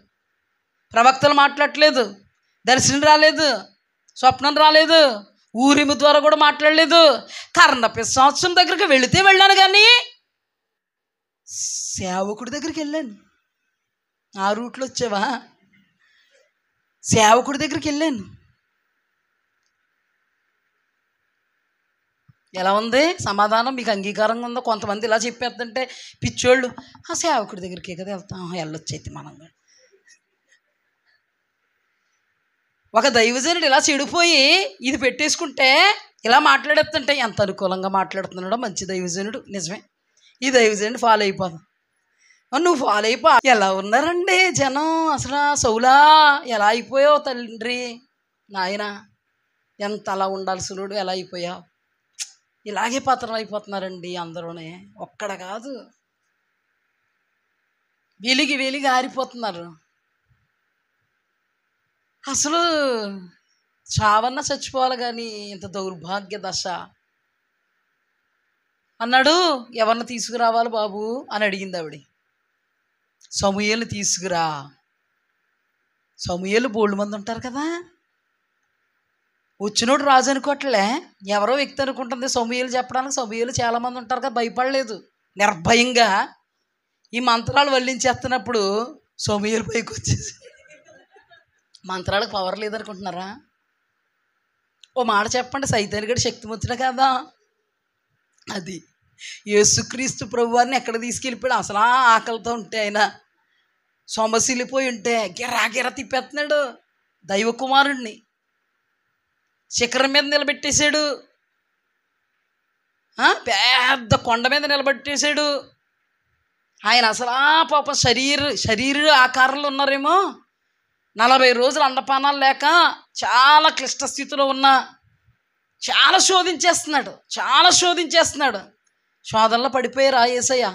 ప్రవక్తలు మాట్లాడట్లేదు, దర్శనం రాలేదు, స్వప్నం రాలేదు, ఊరిమి ద్వారా కూడా మాట్లాడలేదు. కర్ణ పిశాసం దగ్గరికి వెళితే వెళ్ళాను, కానీ సేవకుడి దగ్గరికి వెళ్ళాను. ఆ రూట్లో వచ్చావా? సేవకుడి దగ్గరికి వెళ్ళాను. ఎలా ఉంది సమాధానం? మీకు అంగీకారంగా ఉందో? కొంతమంది ఇలా చెప్పేస్తుంటే పిచ్చోళ్ళు, ఆ సేవకుడి దగ్గరికి కదా వెళ్తాం, వెళ్ళొచ్చైతే మనం. ఒక దైవజనుడు ఇలా చెడిపోయి ఇది పెట్టేసుకుంటే ఇలా మాట్లాడేస్తుంటే ఎంత అనుకూలంగా మాట్లాడుతున్నాడో మంచి దైవజనుడు. నిజమే, ఈ దైవజనుడు ఫాలో అయిపోదాం. నువ్వు ఫాలో అయిపో. ఎలా ఉన్నారండి జనం అసలు? సౌలా ఎలా అయిపోయావు తండ్రి నాయన, ఎంత అలా ఉండాల్సినోడు ఎలా అయిపోయావు? ఇలాగే పతనం అయిపోతున్నారండి అందరూనే, ఒక్కడ కాదు, వెలిగి వెలిగి ఆరిపోతున్నారు. అసలు చావన్నా చచ్చిపోవాలి, కానీ ఇంత దౌర్భాగ్య దశ అన్నాడు. ఎవరిని తీసుకురావాలి బాబు అని అడిగింది ఆవిడ. సమూయేలు తీసుకురా. సమూయేలు బోల్డ్ మంది ఉంటారు కదా, వచ్చినోడు రాజు అనుకోవట్లే, ఎవరో వ్యక్తి అనుకుంటుంది సమూయేలు చెప్పడానికి. సమూయేలు చాలామంది ఉంటారు కదా, భయపడలేదు, నిర్భయంగా ఈ మంత్రాలు వల్లించేస్తున్నప్పుడు సమూయేలు పైకి వచ్చేసి. మంత్రాలకు పవర్ లేదనుకుంటున్నారా? ఓ మాట చెప్పండి, సైతానుగాడు శక్తిమంతుడే కదా. అది యేసుక్రీస్తు ప్రభువారిని ఎక్కడ తీసుకెళ్ళిపోయాడు? అసలు ఆకలితో ఉంటే ఆయన సొమసిల్లిపోయి ఉంటే గిరా గిరా తిప్పేస్తున్నాడు. దైవ కుమారుణ్ణి శిఖరం మీద నిలబెట్టేశాడు, పెద్ద కొండ మీద నిలబెట్టేశాడు. ఆయన అసలు పాపం శరీర ఆకారంలో ఉన్నారేమో, 40 రోజులు అన్నపానాలు లేక చాలా క్లిష్ట స్థితిలో ఉన్నా చాలా శోధించేస్తున్నాడు. శోధనలో పడిపోయారు ఆ యేసయ్య.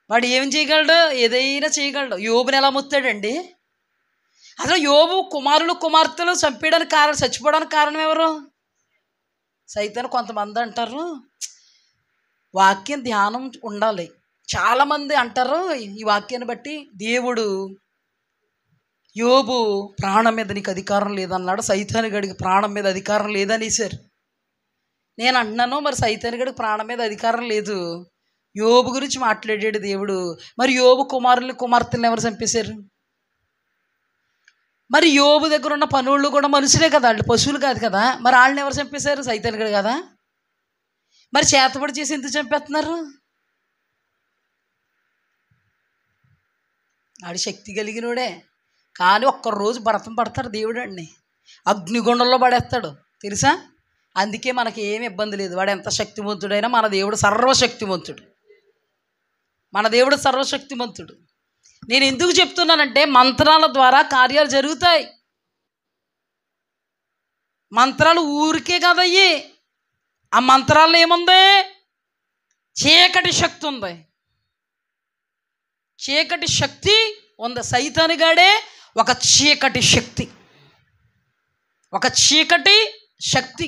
వాడు ఏం చేయగలడు? ఏదైనా చేయగలడు. యోబుని ఎలా ముత్తాడండి? అసలు యోబు కుమార్తెలు చచ్చిపోవడానికి కారణం ఎవరు? సైతాను. కొంతమంది అంటారు వాక్యం ధ్యానం ఉండాలి. చాలామంది అంటారు ఈ వాక్యాన్ని బట్టి, దేవుడు యోబు ప్రాణం మీద నీకు అధికారం లేదన్నాడు, సైతానుగాడికి ప్రాణం మీద అధికారం లేదనేసారు. నేను అంటున్నాను, మరి సైతానుగాడికి ప్రాణం మీద అధికారం లేదు, యోబు గురించి మాట్లాడాడు దేవుడు. మరి యోబు కుమార్తెలను ఎవరు చంపేశారు? మరి యోబు దగ్గర ఉన్న పనులు కూడా మనుషులే కదా, వాళ్ళు పశువులు కాదు కదా, మరి వాళ్ళని ఎవరు చంపేశారు? సైతానుగాడు కదా. మరి చేతబడి చేసి ఎందుకు చంపేస్తున్నారు? ఆడి శక్తి కలిగినోడే, కానీ ఒక్కరోజు భరతం పడతాడు దేవుడు అండి, అగ్నిగుండంలో పడేస్తాడు తెలుసా. అందుకే మనకి ఏమి ఇబ్బంది లేదు. వాడు ఎంత శక్తివంతుడైనా మన దేవుడు సర్వశక్తిమంతుడు. నేను ఎందుకు చెప్తున్నానంటే, మంత్రాల ద్వారా కార్యాలు జరుగుతాయి. మంత్రాలు ఊరికే కదయ్యి. ఆ మంత్రాల్లో ఏముంది? చీకటి శక్తి ఉంది. చీకటి శక్తి ఉంది. సైతానుగాడే ఒక చీకటి శక్తి.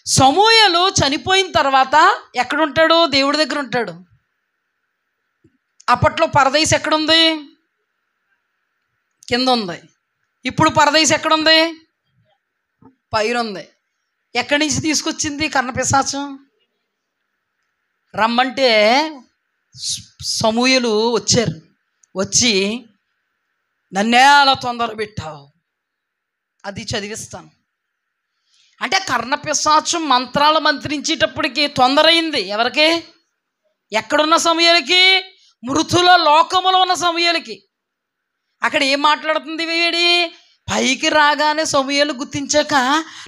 సమూయేలు చనిపోయిన తర్వాత ఎక్కడుంటాడు? దేవుడి దగ్గర ఉంటాడు. అప్పట్లో పరదేశం ఎక్కడుంది? కింద ఉంది. ఇప్పుడు పరదేశం ఎక్కడుంది? పైన ఉంది. ఎక్కడి నుంచి తీసుకొచ్చింది కర్ణపిశాచం? రమ్మంటే సమూయేలు వచ్చారు. వచ్చి నన్నే అలా తొందర పెట్టావు, అది చదివిస్తాను అంటే, కర్ణపిశాచం మంత్రాలు మంత్రించేటప్పటికి తొందర అయింది. ఎవరికి? ఎక్కడున్న సమూయేలుకి? మృతుల లోకములో ఉన్న సమూయేలుకి. అక్కడ ఏం మాట్లాడుతుంది వేడి? పైకి రాగానే సమూయేలు గుర్తించాక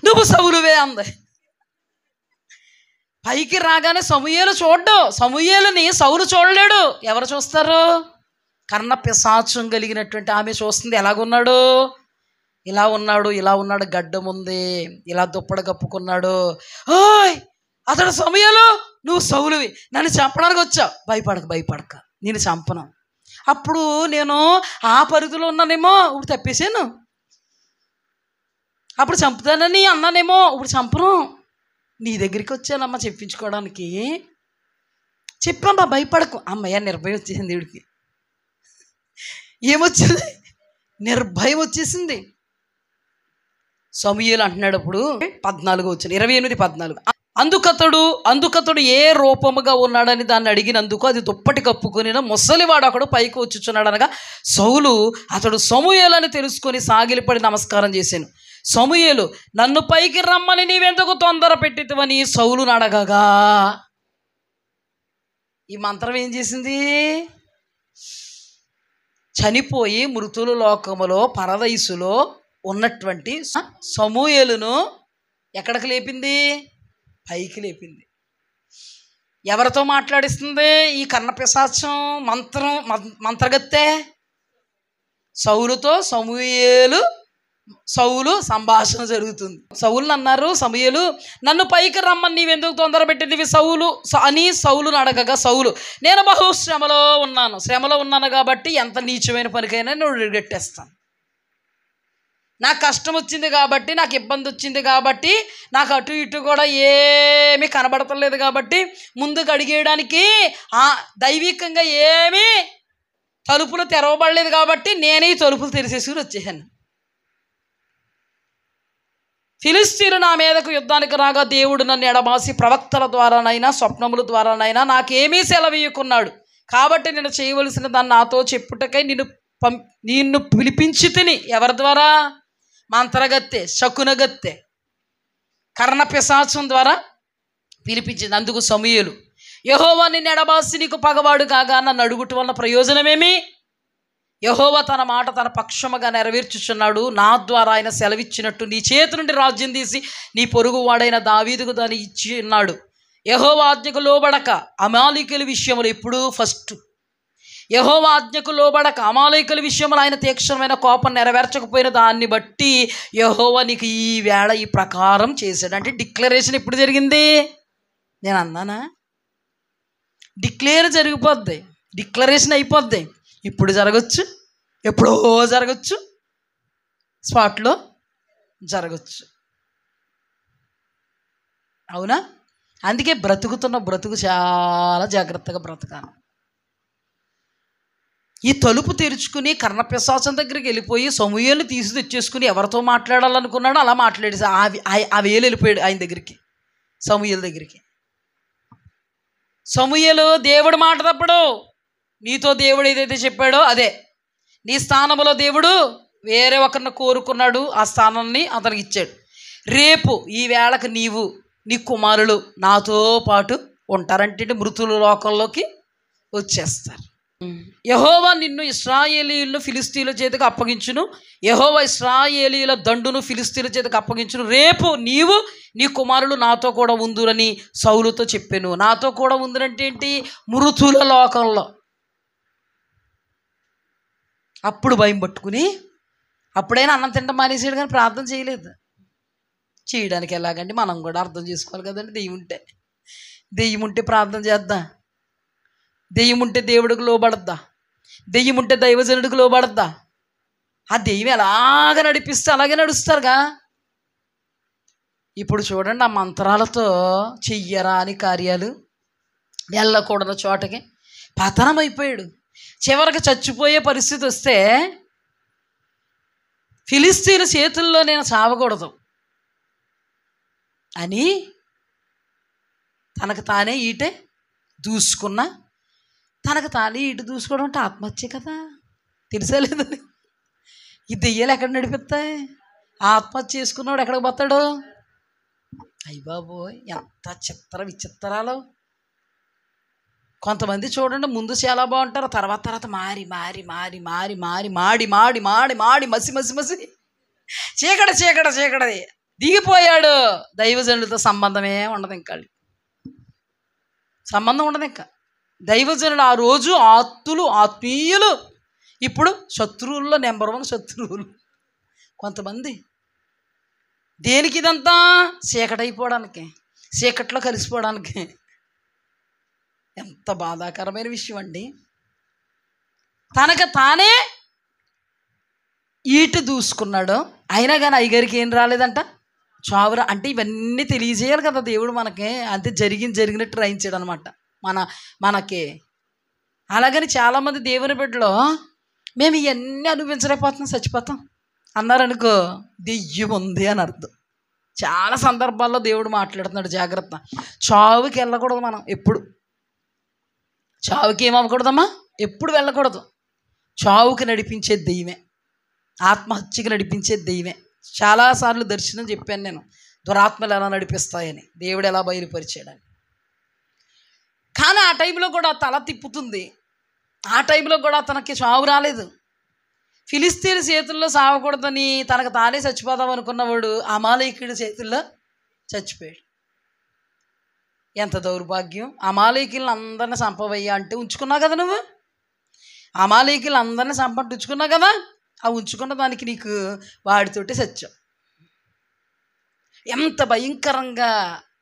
నువ్వు సౌలువే అంది. పైకి రాగానే సమూయేలు చూడ్డు, సమూయేలుని సౌలు చూడలేడు. ఎవరు చూస్తారు? కర్ణపిశాచం కలిగినటువంటి ఆమె చూస్తుంది. ఎలాగున్నాడు? ఇలా ఉన్నాడు, గడ్డం ఉంది, ఇలా దుప్పడ కప్పుకున్నాడు. ఓయ్ అతడు సమూయేలు, నువ్వు సౌలువి, నన్ను చంపడానికి వచ్చావు, భయపడక నేను చంపను. అప్పుడు నేను ఆ పరిధిలో ఉన్నానేమో, ఇప్పుడు తప్పేసాను. అప్పుడు చంపుతానని అన్నానేమో, ఇప్పుడు చంపను, నీ దగ్గరికి వచ్చానమ్మా చెప్పించుకోవడానికి. చెప్పమ్మా భయపడకు. అమ్మయ్య నిర్భయం వచ్చేసింది దేవుడికి. ఏమొచ్చింది? నిర్భయం వచ్చేసింది. సమూయేలు అంటున్నాడు అప్పుడు 14 వచ్చిన 28-14. అందుకతడు ఏ రూపముగా ఉన్నాడని దాన్ని అడిగినందుకు అది దుప్పటి కప్పుకొని ముసలివాడు అక్కడ పైకి వచ్చుచున్నాడు అనగా సౌలు అతడు సమూయేలు అని తెలుసుకొని సాగిలిపడి నమస్కారం చేశాను. సమూయేలు నన్ను పైకి రమ్మని నీవెందుకు తొందర పెట్టితివని సౌలును అడగగా, ఈ మంత్రం ఏం చేసింది? చనిపోయి మృతుల లోకములో పరదైసులో ఉన్నటువంటి సమూయేలును ఎక్కడికి లేపింది? పైకి లేపింది. ఎవరితో మాట్లాడిస్తుంది ఈ కర్ణపిశాచం? మంత్రగత్తె సౌలుతో సౌలు సంభాషణ జరుగుతుంది. సౌలుని అన్నారు సమూయేలు నన్ను పైకి రమ్మని నీవెందుకు తొందర పెట్టింది సౌలును అడగగా సౌలు నేను బహు శ్రమలో ఉన్నాను కాబట్టి ఎంత నీచమైన పనికైనా నేను విడిగట్టేస్తాను. నాకు కష్టం వచ్చింది కాబట్టి, నాకు ఇబ్బంది వచ్చింది కాబట్టి, నాకు అటు ఇటు కూడా ఏమీ కనబడతలేదు కాబట్టి, ముందుకు అడిగేయడానికి దైవికంగా ఏమీ తలుపులు తెరవబడలేదు కాబట్టి నేనే ఈ తలుపులు తెరిచేసుకుని వచ్చేసాను. ఫిలిష్తీయులు నా మీదకు యుద్ధానికి రాగా దేవుడు నన్ను ఎడబాసి ప్రవక్తల ద్వారానైనా స్వప్నముల ద్వారానైనా నాకేమీ సెలవీయకున్నాడు. కాబట్టి నేను చేయవలసిన దాన్ని నాతో చెప్పుటకై నిన్ను పిలిపించి తిని. ఎవరి ద్వారా? మంత్రగత్తె, శకునగత్తె, కర్ణపిశాచం ద్వారా పిలిపించింది. అందుకు సమూయేలు యెహోవా నిన్ను ఎడబాసి నీకు పగవాడు కాగా నన్ను అడుగుట వలన ప్రయోజనమేమి? యెహోవా తన మాట తన పక్షముగా నెరవేర్చుచున్నాడు. నా ద్వారా ఆయన సెలవిచ్చినట్టు నీ చేతి నుండి రాజ్యం తీసి నీ పొరుగు వాడైన దావీదుకు దాన్ని ఇచ్చి ఉన్నాడు. యెహోవా ఆజ్ఞకు లోబడక అమాలేకీయుల విషయములు ఇప్పుడు ఫస్ట్ యెహోవా ఆజ్ఞకు లోబడక అమాలేకీయుల విషయములు ఆయన తీక్షణమైన కోపం నెరవేర్చకపోయిన దాన్ని బట్టి యెహోవా నీకు ఈ వేళ ఈ ప్రకారం చేశాడు. అంటే డిక్లరేషన్ ఎప్పుడు జరిగింది? నేను అన్నానా? జరిగిపోద్ది, డిక్లరేషన్ అయిపోద్ది. ఇప్పుడు జరగచ్చు, ఎప్పుడో జరగచ్చు, స్పాట్లో జరగచ్చు. అవునా? అందుకే బ్రతుకుతున్న బ్రతుకు చాలా జాగ్రత్తగా బ్రతకాలి. ఈ తలుపు తెరుచుకుని కర్ణపిశాచం దగ్గరికి వెళ్ళిపోయి సమూయేలుని తీసి తెచ్చేసుకుని ఎవరితో మాట్లాడాలనుకున్నాడో అలా మాట్లాడేసి ఆ వేలు వెళ్ళిపోయాడు ఆయన దగ్గరికి, సమూయేలు దగ్గరికి. సమూయేలు దేవుడు మాట తప్పడు. నీతో దేవుడు ఏదైతే చెప్పాడో అదే. నీ స్థానంలో దేవుడు వేరే ఒకరిని కోరుకున్నాడు, ఆ స్థానాన్ని అతనికి ఇచ్చాడు. రేపు ఈ వేళకు నీవు నీ కుమారులు నాతో పాటు ఉంటారంటే మృతుల లోకంలోకి వచ్చేస్తారు. యెహోవా నిన్ను ఇశ్రాయేలీయులను ఫిలిష్తీయుల చేతికి అప్పగించును. యెహోవా ఇశ్రాయేలీయుల దండును ఫిలిష్తీయుల చేతికి అప్పగించును. రేపు నీవు నీ కుమారులు నాతో కూడా ఉందురని సౌలుతో చెప్పాను. నాతో కూడా ఉందురంటే ఏంటి? మృతుల లోకంలో. అప్పుడు భయం పట్టుకుని అప్పుడైనా అన్నం తింటాం మానేసాడు, కానీ ప్రార్థన చేయలేదు. చేయడానికి ఎలాగంటే మనం కూడా అర్థం చేసుకోవాలి కదండి. దెయ్యం ఉంటే ప్రార్థన చేద్దాం, దెయ్యం ఉంటే దేవుడికి లోబడద్దా, దెయ్యం ఉంటే దైవజనుడికి లోబడద్దా? ఆ దెయ్యం ఎలాగ నడిపిస్తే అలాగే నడుస్తారుగా. ఇప్పుడు చూడండి, ఆ మంత్రాలతో చెయ్యరాని కార్యాలు, వెళ్ళకూడని చోటకి పతనమైపోయాడు. చివరికి చచ్చిపోయే పరిస్థితి వస్తే ఫిలిష్తీయుల చేతుల్లో నేను చావకూడదు అని తనకు తానే ఈటే దూసుకున్నా. తనకు తానే ఈటు దూసుకోవడం అంటే ఆత్మహత్య కదా, తెలిసేలేదు. ఈ దెయ్యాలు ఎక్కడ నడిపిస్తాయి? ఆత్మహత్య చేసుకున్నాడు ఎక్కడికి పోతాడు? అయ్య బాబోయ్, ఎంత విచిత్రాలు. కొంతమంది చూడండి ముందు చాలా బాగుంటారు, తర్వాత మారి మారి మారి మారి మారి మాడి మాడి మాడి మాడి మసి మసి మసి చీకటి దిగిపోయాడు. దైవజనులతో సంబంధమే ఉండదు, ఇంకా సంబంధం ఉండదు. ఇంకా దైవజనులు ఆ రోజు ఆత్మీయులు, ఇప్పుడు శత్రువుల్లో నెంబర్ 1 శత్రువులు కొంతమంది. దేనికి ఇదంతా? చీకటైపోవడానికి, చీకట్లో కలిసిపోవడానికి. ఎంత బాధాకరమైన విషయం అండి. తనకు తానే ఈట దూసుకున్నాడు. అయినా కానీ అయ్యగారికి ఏం రాలేదంట, చావురా. అంటే ఇవన్నీ తెలియజేయాలి కదా దేవుడు మనకి. అంతే జరిగినట్టు రాయించాడు అనమాట మనకి. అలాగని చాలామంది దేవుని బిడ్డలో మేము ఇవన్నీ అనుభవించలేకపోతున్నాం, చచ్చిపోతాం అన్నారనుకో, దెయ్యం ఉంది అని అర్థం. చాలా సందర్భాల్లో దేవుడు మాట్లాడుతున్నాడు, జాగ్రత్త. చావుకి వెళ్ళకూడదు మనం ఎప్పుడు. చావుకి ఏమవ్వకూడదమ్మా, ఎప్పుడు వెళ్ళకూడదు. చావుకి నడిపించే దెయ్యమే, ఆత్మహత్యకి నడిపించే దెయ్యమే. చాలాసార్లు దర్శనం చెప్పాను నేను, దురాత్మలు ఎలా నడిపిస్తాయని, దేవుడు ఎలా బయలుపరిచాడని. కానీ ఆ టైంలో కూడా తల తిప్పుతుంది. ఆ టైంలో కూడా తనకి చావు రాలేదు. ఫిలిస్తీన్ చేతుల్లో సావకూడదని తనకు తానే చచ్చిపోదాం అనుకున్నవాడు అమాలేకీయుడి చేతుల్లో చచ్చిపోయాడు. ఎంత దౌర్భాగ్యం! అమాలేకీయులను అందరిని చంపవయ్యా అంటే ఉంచుకున్నావు కదా నువ్వు. అమాలేకీయులు అందరిని చంపంటే ఉంచుకున్నావు కదా. ఆ ఉంచుకున్న దానికి నీకు వాడితోటి సత్యం. ఎంత భయంకరంగా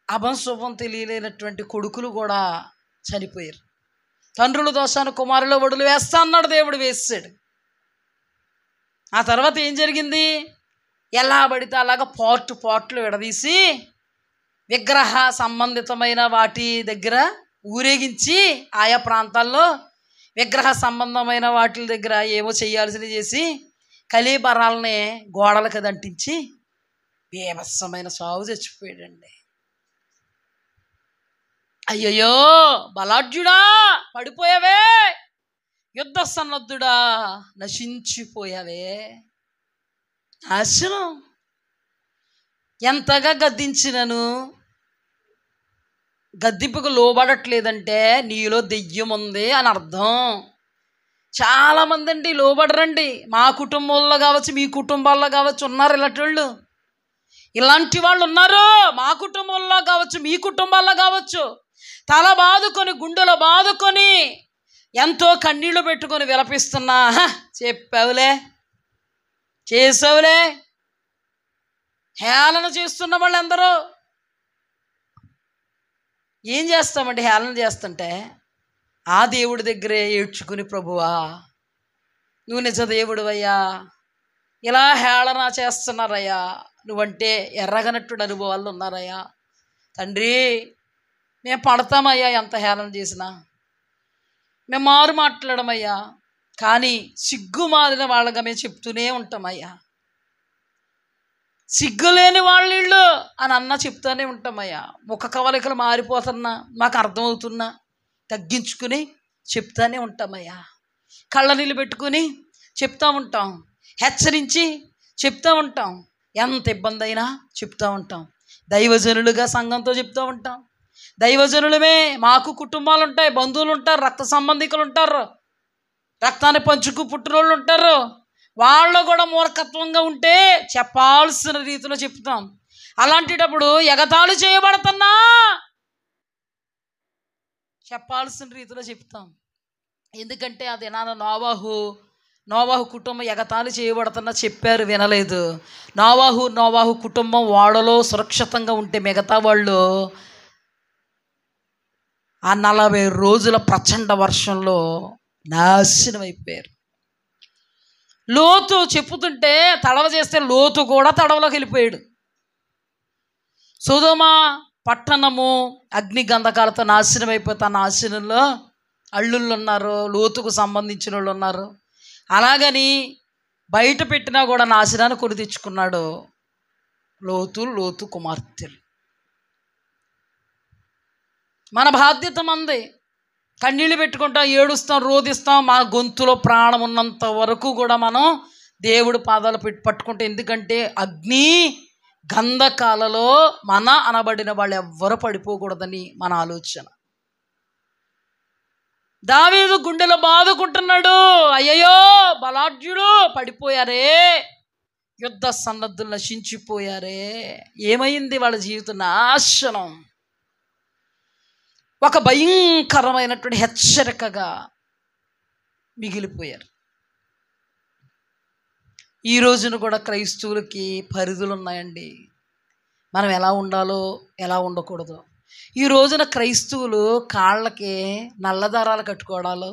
అభంశుభం తెలియలేనటువంటి కొడుకులు కూడా చనిపోయారు. తండ్రుల దోషాన్ని కుమారుల ఒడులు వేస్తా అన్నాడు దేవుడు, వేసాడు. ఆ తర్వాత ఏం జరిగింది? ఎలా పడితే అలాగా పార్ట్లు విడదీసి విగ్రహ సంబంధితమైన వాటి దగ్గర ఊరేగించి, ఆయా ప్రాంతాల్లో విగ్రహ సంబంధమైన వాటి దగ్గర ఏవో చేయాల్సినవి చేసి కలీబరాలని గోడలకు దంటించి బీభత్సమైన సావు చచ్చిపోయాడండి. అయ్యయ్యో బలాఢ్యుడా పడిపోయావే, యుద్ధ సన్నద్ధుడా నశించిపోయావే. నాశనం. ఎంతగా గద్దించినను గద్దింపుకు లోబడట్లేదంటే నీలో దెయ్యం ఉంది అని అర్థం. చాలామంది అండి లోబడరండి. మా కుటుంబంలో కావచ్చు, మీ కుటుంబాల్లో కావచ్చు ఉన్నారు ఇలాంటి వాళ్ళు ఉన్నారు. మా కుటుంబంలో కావచ్చు, మీ కుటుంబాల్లో కావచ్చు. తల బాదుకొని, గుండెలో బాదుకొని, ఎంతో కన్నీళ్లు పెట్టుకొని విలపిస్తున్నా, చెప్పావులే, చేసావులే, హేళన చేస్తున్న వాళ్ళు ఎందరో. ఏం చేస్తామండి హేళన చేస్తుంటే? ఆ దేవుడి దగ్గరే ఏడ్చుకుని, ప్రభువా నువ్వు నిజ దేవుడివయ్యా, ఇలా హేళన చేస్తున్నారయ్యా, నువ్వంటే ఎర్రగనట్టుడు అనుభవాలు ఉన్నారయ్యా తండ్రి. మేము పడతామయ్యా, ఎంత హేళన చేసినా మేము మారు మాట్లాడమయ్యా. కానీ సిగ్గు మారిన వాళ్ళగా మేము చెప్తూనే ఉంటామయ్యా. సిగ్గులేని వాళ్ళిళ్ళు అని అన్నా చెప్తూనే ఉంటామయ్యా. ముఖ కవలికలు మారిపోతున్నా మాకు అర్థమవుతున్నా తగ్గించుకుని చెప్తానే ఉంటామయ్యా. కళ్ళ నీళ్ళు పెట్టుకుని చెప్తూ ఉంటాం, హెచ్చరించి చెప్తూ ఉంటాం, ఎంత ఇబ్బంది అయినా చెప్తూ ఉంటాం. దైవజనులుగా సంఘంతో చెప్తూ ఉంటాం. దైవజనులమే, మాకు కుటుంబాలు ఉంటాయి, బంధువులు ఉంటారు, రక్త సంబంధికులు ఉంటారు, రక్తాన్ని పంచుకు పుట్టినోళ్ళు ఉంటారు. వాళ్ళు కూడా మూర్ఖత్వంగా ఉంటే చెప్పాల్సిన రీతిలో చెప్తాం. అలాంటిటప్పుడు ఎగతాళి చేయబడుతున్నా చెప్పాల్సిన రీతిలో చెప్తాం. ఎందుకంటే అది నాన్న నోవాహు కుటుంబం ఎగతాళి చేయబడుతున్నా చెప్పారు, వినలేదు. నోవాహు కుటుంబం ఓడలో సురక్షితంగా ఉంటే మిగతా వాళ్ళు ఆ 40 రోజుల ప్రచండ వర్షంలో నాశనం అయిపోయారు. లోతు చెప్పుతుంటే తడవ చేస్తే లోతు కూడా తడవలోకి వెళ్ళిపోయాడు. సొదొమ పట్టణము అగ్ని గంధకాలతో నాశనం అయిపోతే ఆ నాశనంలో అల్లుళ్ళు ఉన్నారు, లోతుకు సంబంధించిన వాళ్ళు ఉన్నారు. అలాగని బయట పెట్టినా కూడా నాశనాన్ని కొని తెచ్చుకున్నాడు లోతు కుమార్తెలు. మన బాధ్యత మంది. కన్నీళ్ళు పెట్టుకుంటాం, ఏడుస్తాం, రోధిస్తాం. మా గొంతులో ప్రాణం ఉన్నంత వరకు కూడా మనం దేవుడు పాదాలు పట్టుకుంటాం. ఎందుకంటే అగ్ని గంధకాలలో మన అనబడిన వాళ్ళు ఎవ్వరూ పడిపోకూడదని మన ఆలోచన. దావీదు గుండెలో బాదుకుంటున్నాడు, అయ్యయ్యో బలాఢ్యుడు పడిపోయారే, యుద్ధ సన్నద్ధులు నశించిపోయారే. ఏమైంది? వాళ్ళ జీవితం నాశనం. ఒక భయంకరమైనటువంటి హెచ్చరికగా మిగిలిపోయారు. ఈ రోజున కూడా క్రైస్తవులకి పరిధులు ఉన్నాయండి. మనం ఎలా ఉండాలో, ఎలా ఉండకూడదు. ఈ రోజున క్రైస్తవులు కాళ్ళకి నల్లదారాలు కట్టుకోవడాలు,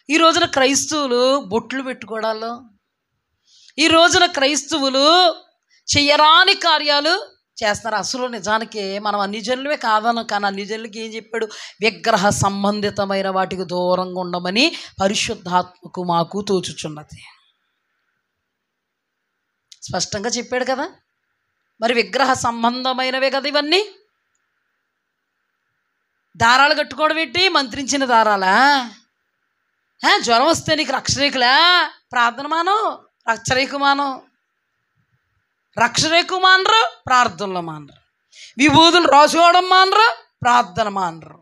ఈ రోజున క్రైస్తవులు బొట్లు పెట్టుకోవడాలు, ఈ రోజున క్రైస్తవులు చెయ్యరాని కార్యాలు చేస్తారు. అసలు నిజానికి మనం అన్ని జనులమే కాదను, కానీ అన్ని జనులకి ఏం చెప్పాడు? విగ్రహ సంబంధితమైన వాటికి దూరంగా ఉండమని పరిశుద్ధాత్మకు మాకు తోచుచున్నది. స్పష్టంగా చెప్పాడు కదా. మరి విగ్రహ సంబంధమైనవే కదా ఇవన్నీ. దారాలు కట్టుకోవడం ఏంటి? మంత్రించిన దారాలా? జ్వరం వస్తే నీకు రక్షరేకులా? ప్రార్థన మానం, రక్షరేకు మానం. రక్షరేకు మానరు, ప్రార్థనలో మానరు. విభూతులు రాసుకోవడం మానరు, ప్రార్థన మానరు.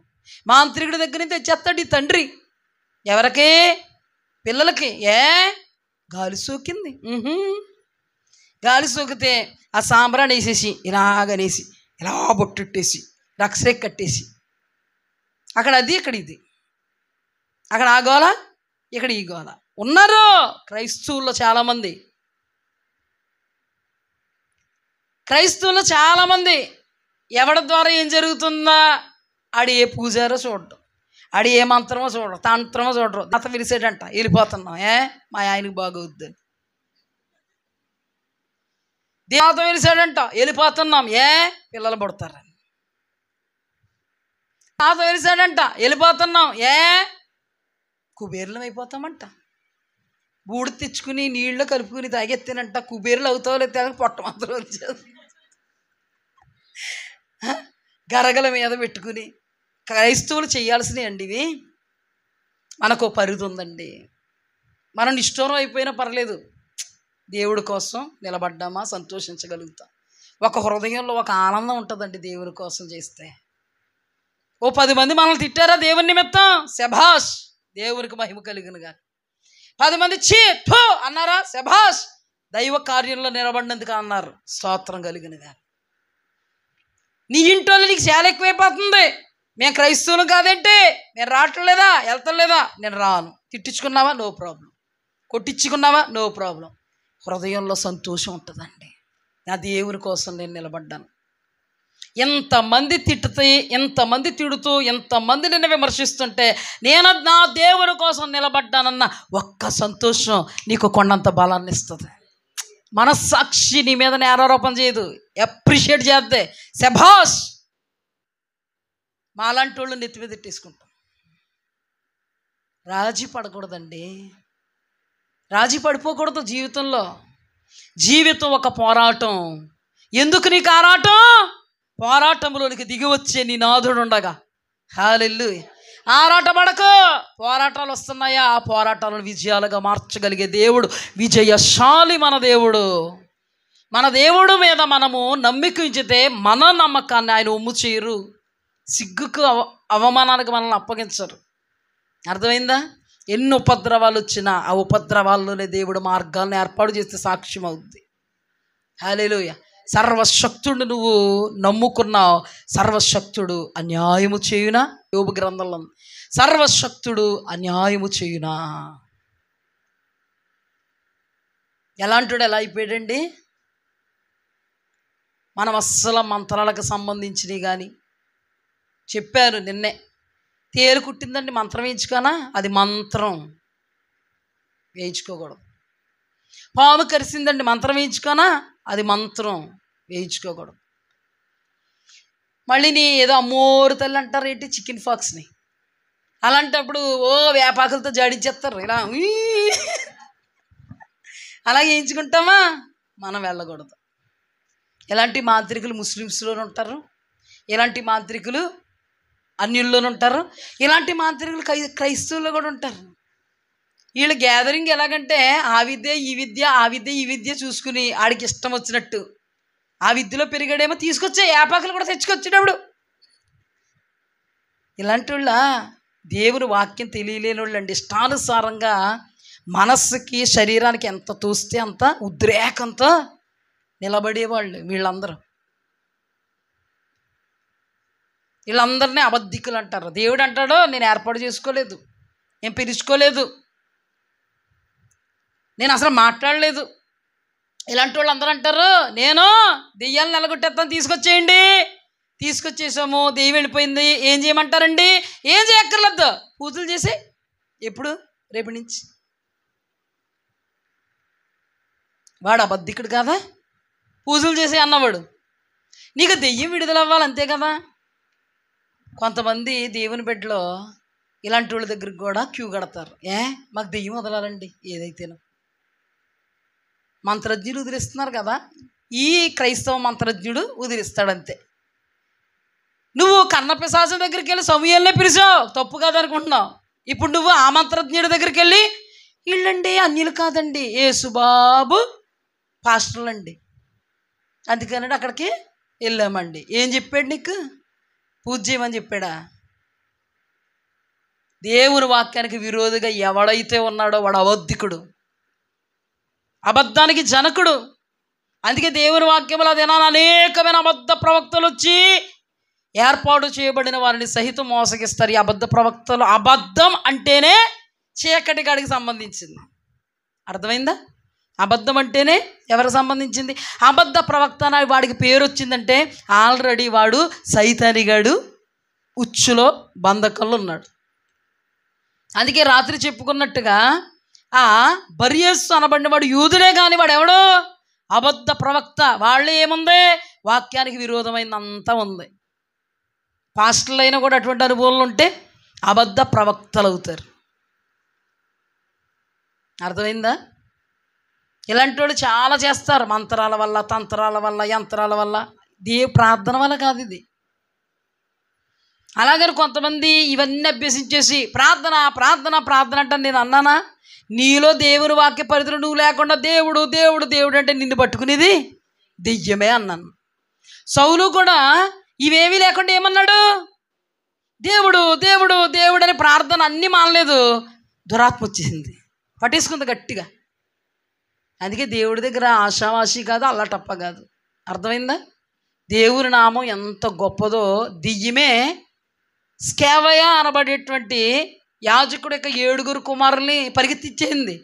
మాంత్రికుడి దగ్గర నుంచి తెచ్చేస్తాడు ఈ తండ్రి. ఎవరికి? పిల్లలకి. గాలి సోకింది. గాలి సోకితే ఆ సాంబ్రాన్ని వేసేసి ఇలాగనేసి ఇలా బొట్టుట్టేసి రక్షరేక్ కట్టేసి అక్కడ అది, ఇక్కడ ఇది, అక్కడ ఆ గోల, ఇక్కడ ఈ గోల. ఉన్నారు క్రైస్తవుల్లో చాలామంది. చాలామంది ఎవడి ద్వారా ఏం జరుగుతుందా ఆడు ఏ పూజారో చూడడం, ఆడు ఏ మంత్రమో చూడరు, తంత్రమో చూడరు. అత విరిసేటంట వెళ్ళిపోతున్నాం. మా ఆయనకు బాగవుద్దని. దేవత వెలిసాడంట వెళ్ళిపోతున్నాం. పిల్లలు పుడతారని. తాత వెలిసాడంట వెళ్ళిపోతున్నాం. కుబేరులం అయిపోతామంట. బూడి తెచ్చుకుని నీళ్ళు కలుపుకుని తాగెత్తానంట. కుబేరులు అవుతావు లేదా పొట్ట మాత్రం వచ్చేది. గరగల మీద పెట్టుకుని క్రైస్తవులు చేయాల్సినవి అండి ఇవి. మనకు పరిధి ఉందండి. మనం నిష్ఠూరం అయిపోయినా పర్లేదు, దేవుడి కోసం నిలబడ్డామా సంతోషించగలుగుతాం. ఒక హృదయంలో ఒక ఆనందం ఉంటుందండి దేవుని కోసం చేస్తే. ఓ 10 మంది మనల్ని తిట్టారా దేవుని నిమిత్తం, శభాష్, దేవునికి మహిమ కలిగినగా. 10 మంది ఛీ థూ అన్నారా, శభాష్, దైవ కార్యంలో నిలబడినందుకు అన్నారు, స్తోత్రం కలిగినగా. నీ ఇంట్లో నీకు చాలా ఎక్కువైపోతుంది. మేము క్రైస్తవులు కాదంటే, నేను రావట్లేదా, వెళ్తలేదా, నేను రాను. తిట్టించుకున్నావా, నో ప్రాబ్లం. కొట్టించుకున్నావా, నో ప్రాబ్లం. హృదయంలో సంతోషం ఉంటుందండి. నా దేవుని కోసం నేను నిలబడ్డాను. ఎంతమంది తిడుతూ ఎంతమంది నిన్ను విమర్శిస్తుంటే నేను నా దేవుని కోసం నిలబడ్డానన్న ఒక్క సంతోషం నీకు కొండంత బలాన్ని ఇస్తుంది. మనస్సాక్షి నీ మీద నేరారోపణ చేయదు, అప్రిషియేట్ చేద్దే, శభాష్. మాలాంటి వాళ్ళు నెత్తి మీద తిట్టేసుకుంటాం. రాజీ పడకూడదండి, రాజీ పడిపోకూడదు జీవితంలో. జీవితం ఒక పోరాటం. ఎందుకు నీకు ఆరాటం? పోరాటంలోనికి దిగి వచ్చే నీ నాథుడు ఉండగా. హల్లెలూయా. ఆరాటపడకు. పోరాటాలు వస్తున్నాయా, ఆ పోరాటాలను విజయాలుగా మార్చగలిగే దేవుడు విజయశాలి మన దేవుడు. మన దేవుడు మీద మనము నమ్మిక ఉంచితే మన నమ్మకాన్ని ఆయన ఒమ్ము చేయరు. సిగ్గుకు అవమానానికి మనల్ని అప్పగించరు. అర్థమైందా? ఎన్ని ఉపద్రవాలు వచ్చినా ఆ ఉపద్రవాల్లోనే దేవుడు మార్గాలను ఏర్పాటు చేస్తే సాక్ష్యం అవుద్ది. హల్లెలూయా. సర్వశక్తుడు నువ్వు నమ్ముకున్నావు, సర్వశక్తుడు అన్యాయము చేయునా? యోబు గ్రంథంలో సర్వశక్తుడు అన్యాయము చేయునా? ఎలాంటివాడు ఎలా అయిపోయాడండి? మనం అస్సలు మంత్రాలకు సంబంధించినవి కానీ చెప్పాను నిన్నే. తేలు కుట్టిందండి, మంత్రం వేయించుకోనా? అది మంత్రం వేయించుకోకూడదు. పాము కరిసిందండి, మంత్రం వేయించుకోనా? అది మంత్రం వేయించుకోకూడదు. మళ్ళీ నీ ఏదో అమ్మోరు తల్లి అంటారు ఏంటి, చికెన్ ఫాక్స్ని. అలాంటప్పుడు వేపాకులతో జాడించేస్తారు ఇలా. అలా వేయించుకుంటామా? మనం వెళ్ళకూడదు. ఇలాంటి మాంత్రికులు ముస్లిమ్స్లోనూ ఉంటారు, ఇలాంటి మాంత్రికులు అన్యుల్లోనూ ఉంటారు, ఇలాంటి మాంత్రికులు క్రైస్తవుల్లో కూడా ఉంటారు. వీళ్ళు గ్యాదరింగ్ ఎలాగంటే ఆ విద్య ఈ విద్య, ఆ విద్య ఈ విద్య చూసుకుని ఆడికి ఇష్టం వచ్చినట్టు ఆ విద్యలో పెరిగాడేమో తీసుకొచ్చే యాపాకులు కూడా తెచ్చుకొచ్చేటప్పుడు. ఇలాంటి వాళ్ళ దేవుని వాక్యం తెలియలేని వాళ్ళు అండి. ఇష్టానుసారంగా మనస్సుకి శరీరానికి ఎంత తోస్తే అంత ఉద్రేకంతో నిలబడేవాళ్ళు వీళ్ళందరూ. వీళ్ళందరినీ అబద్ధికులు అంటారు. దేవుడు అంటాడు, నేను ఏర్పాటు చేసుకోలేదు, నేను పిలుచుకోలేదు, నేను అసలు మాట్లాడలేదు. ఇలాంటి వాళ్ళు అందరూ అంటారు, నేను దెయ్యాలను నిలగొట్టేస్తాను, తీసుకొచ్చేయండి. తీసుకొచ్చేసాము, దెయ్యం వెళ్ళిపోయింది, ఏం చేయమంటారండి? ఏం చేయక్కర్లేదు, పూజలు చేసి. ఎప్పుడు? రేపటి నుంచి. వాడు అబద్ధికుడు కదా, పూజలు చేసే అన్నవాడు. నీకు దెయ్యం విడుదలవ్వాలి అంతే కదా. కొంతమంది దేవుని బిడ్డలో ఇలాంటి వాళ్ళ దగ్గరికి కూడా క్యూ కడతారు. మాకు దెయ్యం వదలాలండి, ఏదైతేనో. మంత్రజ్ఞులు వదిలిస్తున్నారు కదా, ఈ క్రైస్తవ మంత్రజ్ఞుడు వదిలిస్తాడంతే. నువ్వు కన్నపిశాచం దగ్గరికి వెళ్ళి సమూయేలునే పిలిచావు, తప్పు కాదనుకుంటున్నావు. ఇప్పుడు నువ్వు ఆ మంత్రజ్ఞుడి దగ్గరికి వెళ్ళి వీళ్ళండి అన్యులు కాదండి, యేసుబాబు పాస్టర్లు అండి, అందుకనండి అక్కడికి వెళ్ళామండి. ఏం చెప్పాడు నీకు? పూజ చేయమని చెప్పాడా? దేవుని వాక్యానికి విరోధిగా ఎవడైతే ఉన్నాడో వాడు అబద్ధికుడు, అబద్ధానికి జనకుడు. అందుకే దేవుని వాక్యములు అదేనా అనేకమైన అబద్ధ ప్రవక్తలు వచ్చి ఏర్పాటు చేయబడిన వారిని సహితం మోసగిస్తారు. ఈ అబద్ధ ప్రవక్తలు, అబద్ధం అంటేనే చీకటి గాడికి సంబంధించింది. అర్థమైందా? అబద్ధం అంటేనే ఎవరికి సంబంధించింది? అబద్ధ ప్రవక్త అని వాడికి పేరు వచ్చిందంటే ఆల్రెడీ వాడు సైతానిగాడు, ఉచ్చులో బంధకంలో ఉన్నాడు. అందుకే రాత్రి చెప్పుకున్నట్టుగా ఆ బర్యేసు అనబడిన వాడు యూదుడే కానీ వాడు ఎవడో అబద్ధ ప్రవక్త. వాళ్ళే ఏముంది? వాక్యానికి విరోధమైనంతా ఉంది. పాస్టర్లు అయినా కూడా అటువంటి అనుభవాలు ఉంటే అబద్ధ ప్రవక్తలు అవుతారు. అర్థమైందా? ఇలాంటి వాళ్ళు చాలా చేస్తారు, మంత్రాల వల్ల, తంత్రాల వల్ల, యంత్రాల వల్ల. ప్రార్థన వల్ల కాదు ఇది. అలాగని కొంతమంది ఇవన్నీ అభ్యసించేసి ప్రార్థన ప్రార్థన ప్రార్థన అంటే నేను అన్నానా? నీలో దేవుని వాక్య పరిధిలో నువ్వు లేకుండా దేవుడు దేవుడు దేవుడు అంటే నిన్ను పట్టుకునేది దెయ్యమే అన్నాను. సౌలు కూడా ఇవేమీ లేకుండా ఏమన్నాడు? దేవుడు దేవుడు దేవుడు అని ప్రార్థన అన్నీ మానలేదు, దురాత్మ వచ్చేసింది, పట్టేసుకుంది గట్టిగా. అందుకే దేవుడి దగ్గర ఆషామాషి కాదు, అల్లటప్ప కాదు. అర్థమైందా? దేవుని నామం ఎంత గొప్పదో. దెయ్యమే స్కేవయ అనబడేటువంటి యాజకుడు యొక్క 7 కుమారుల్ని పరిగెత్తిచ్చేయింది.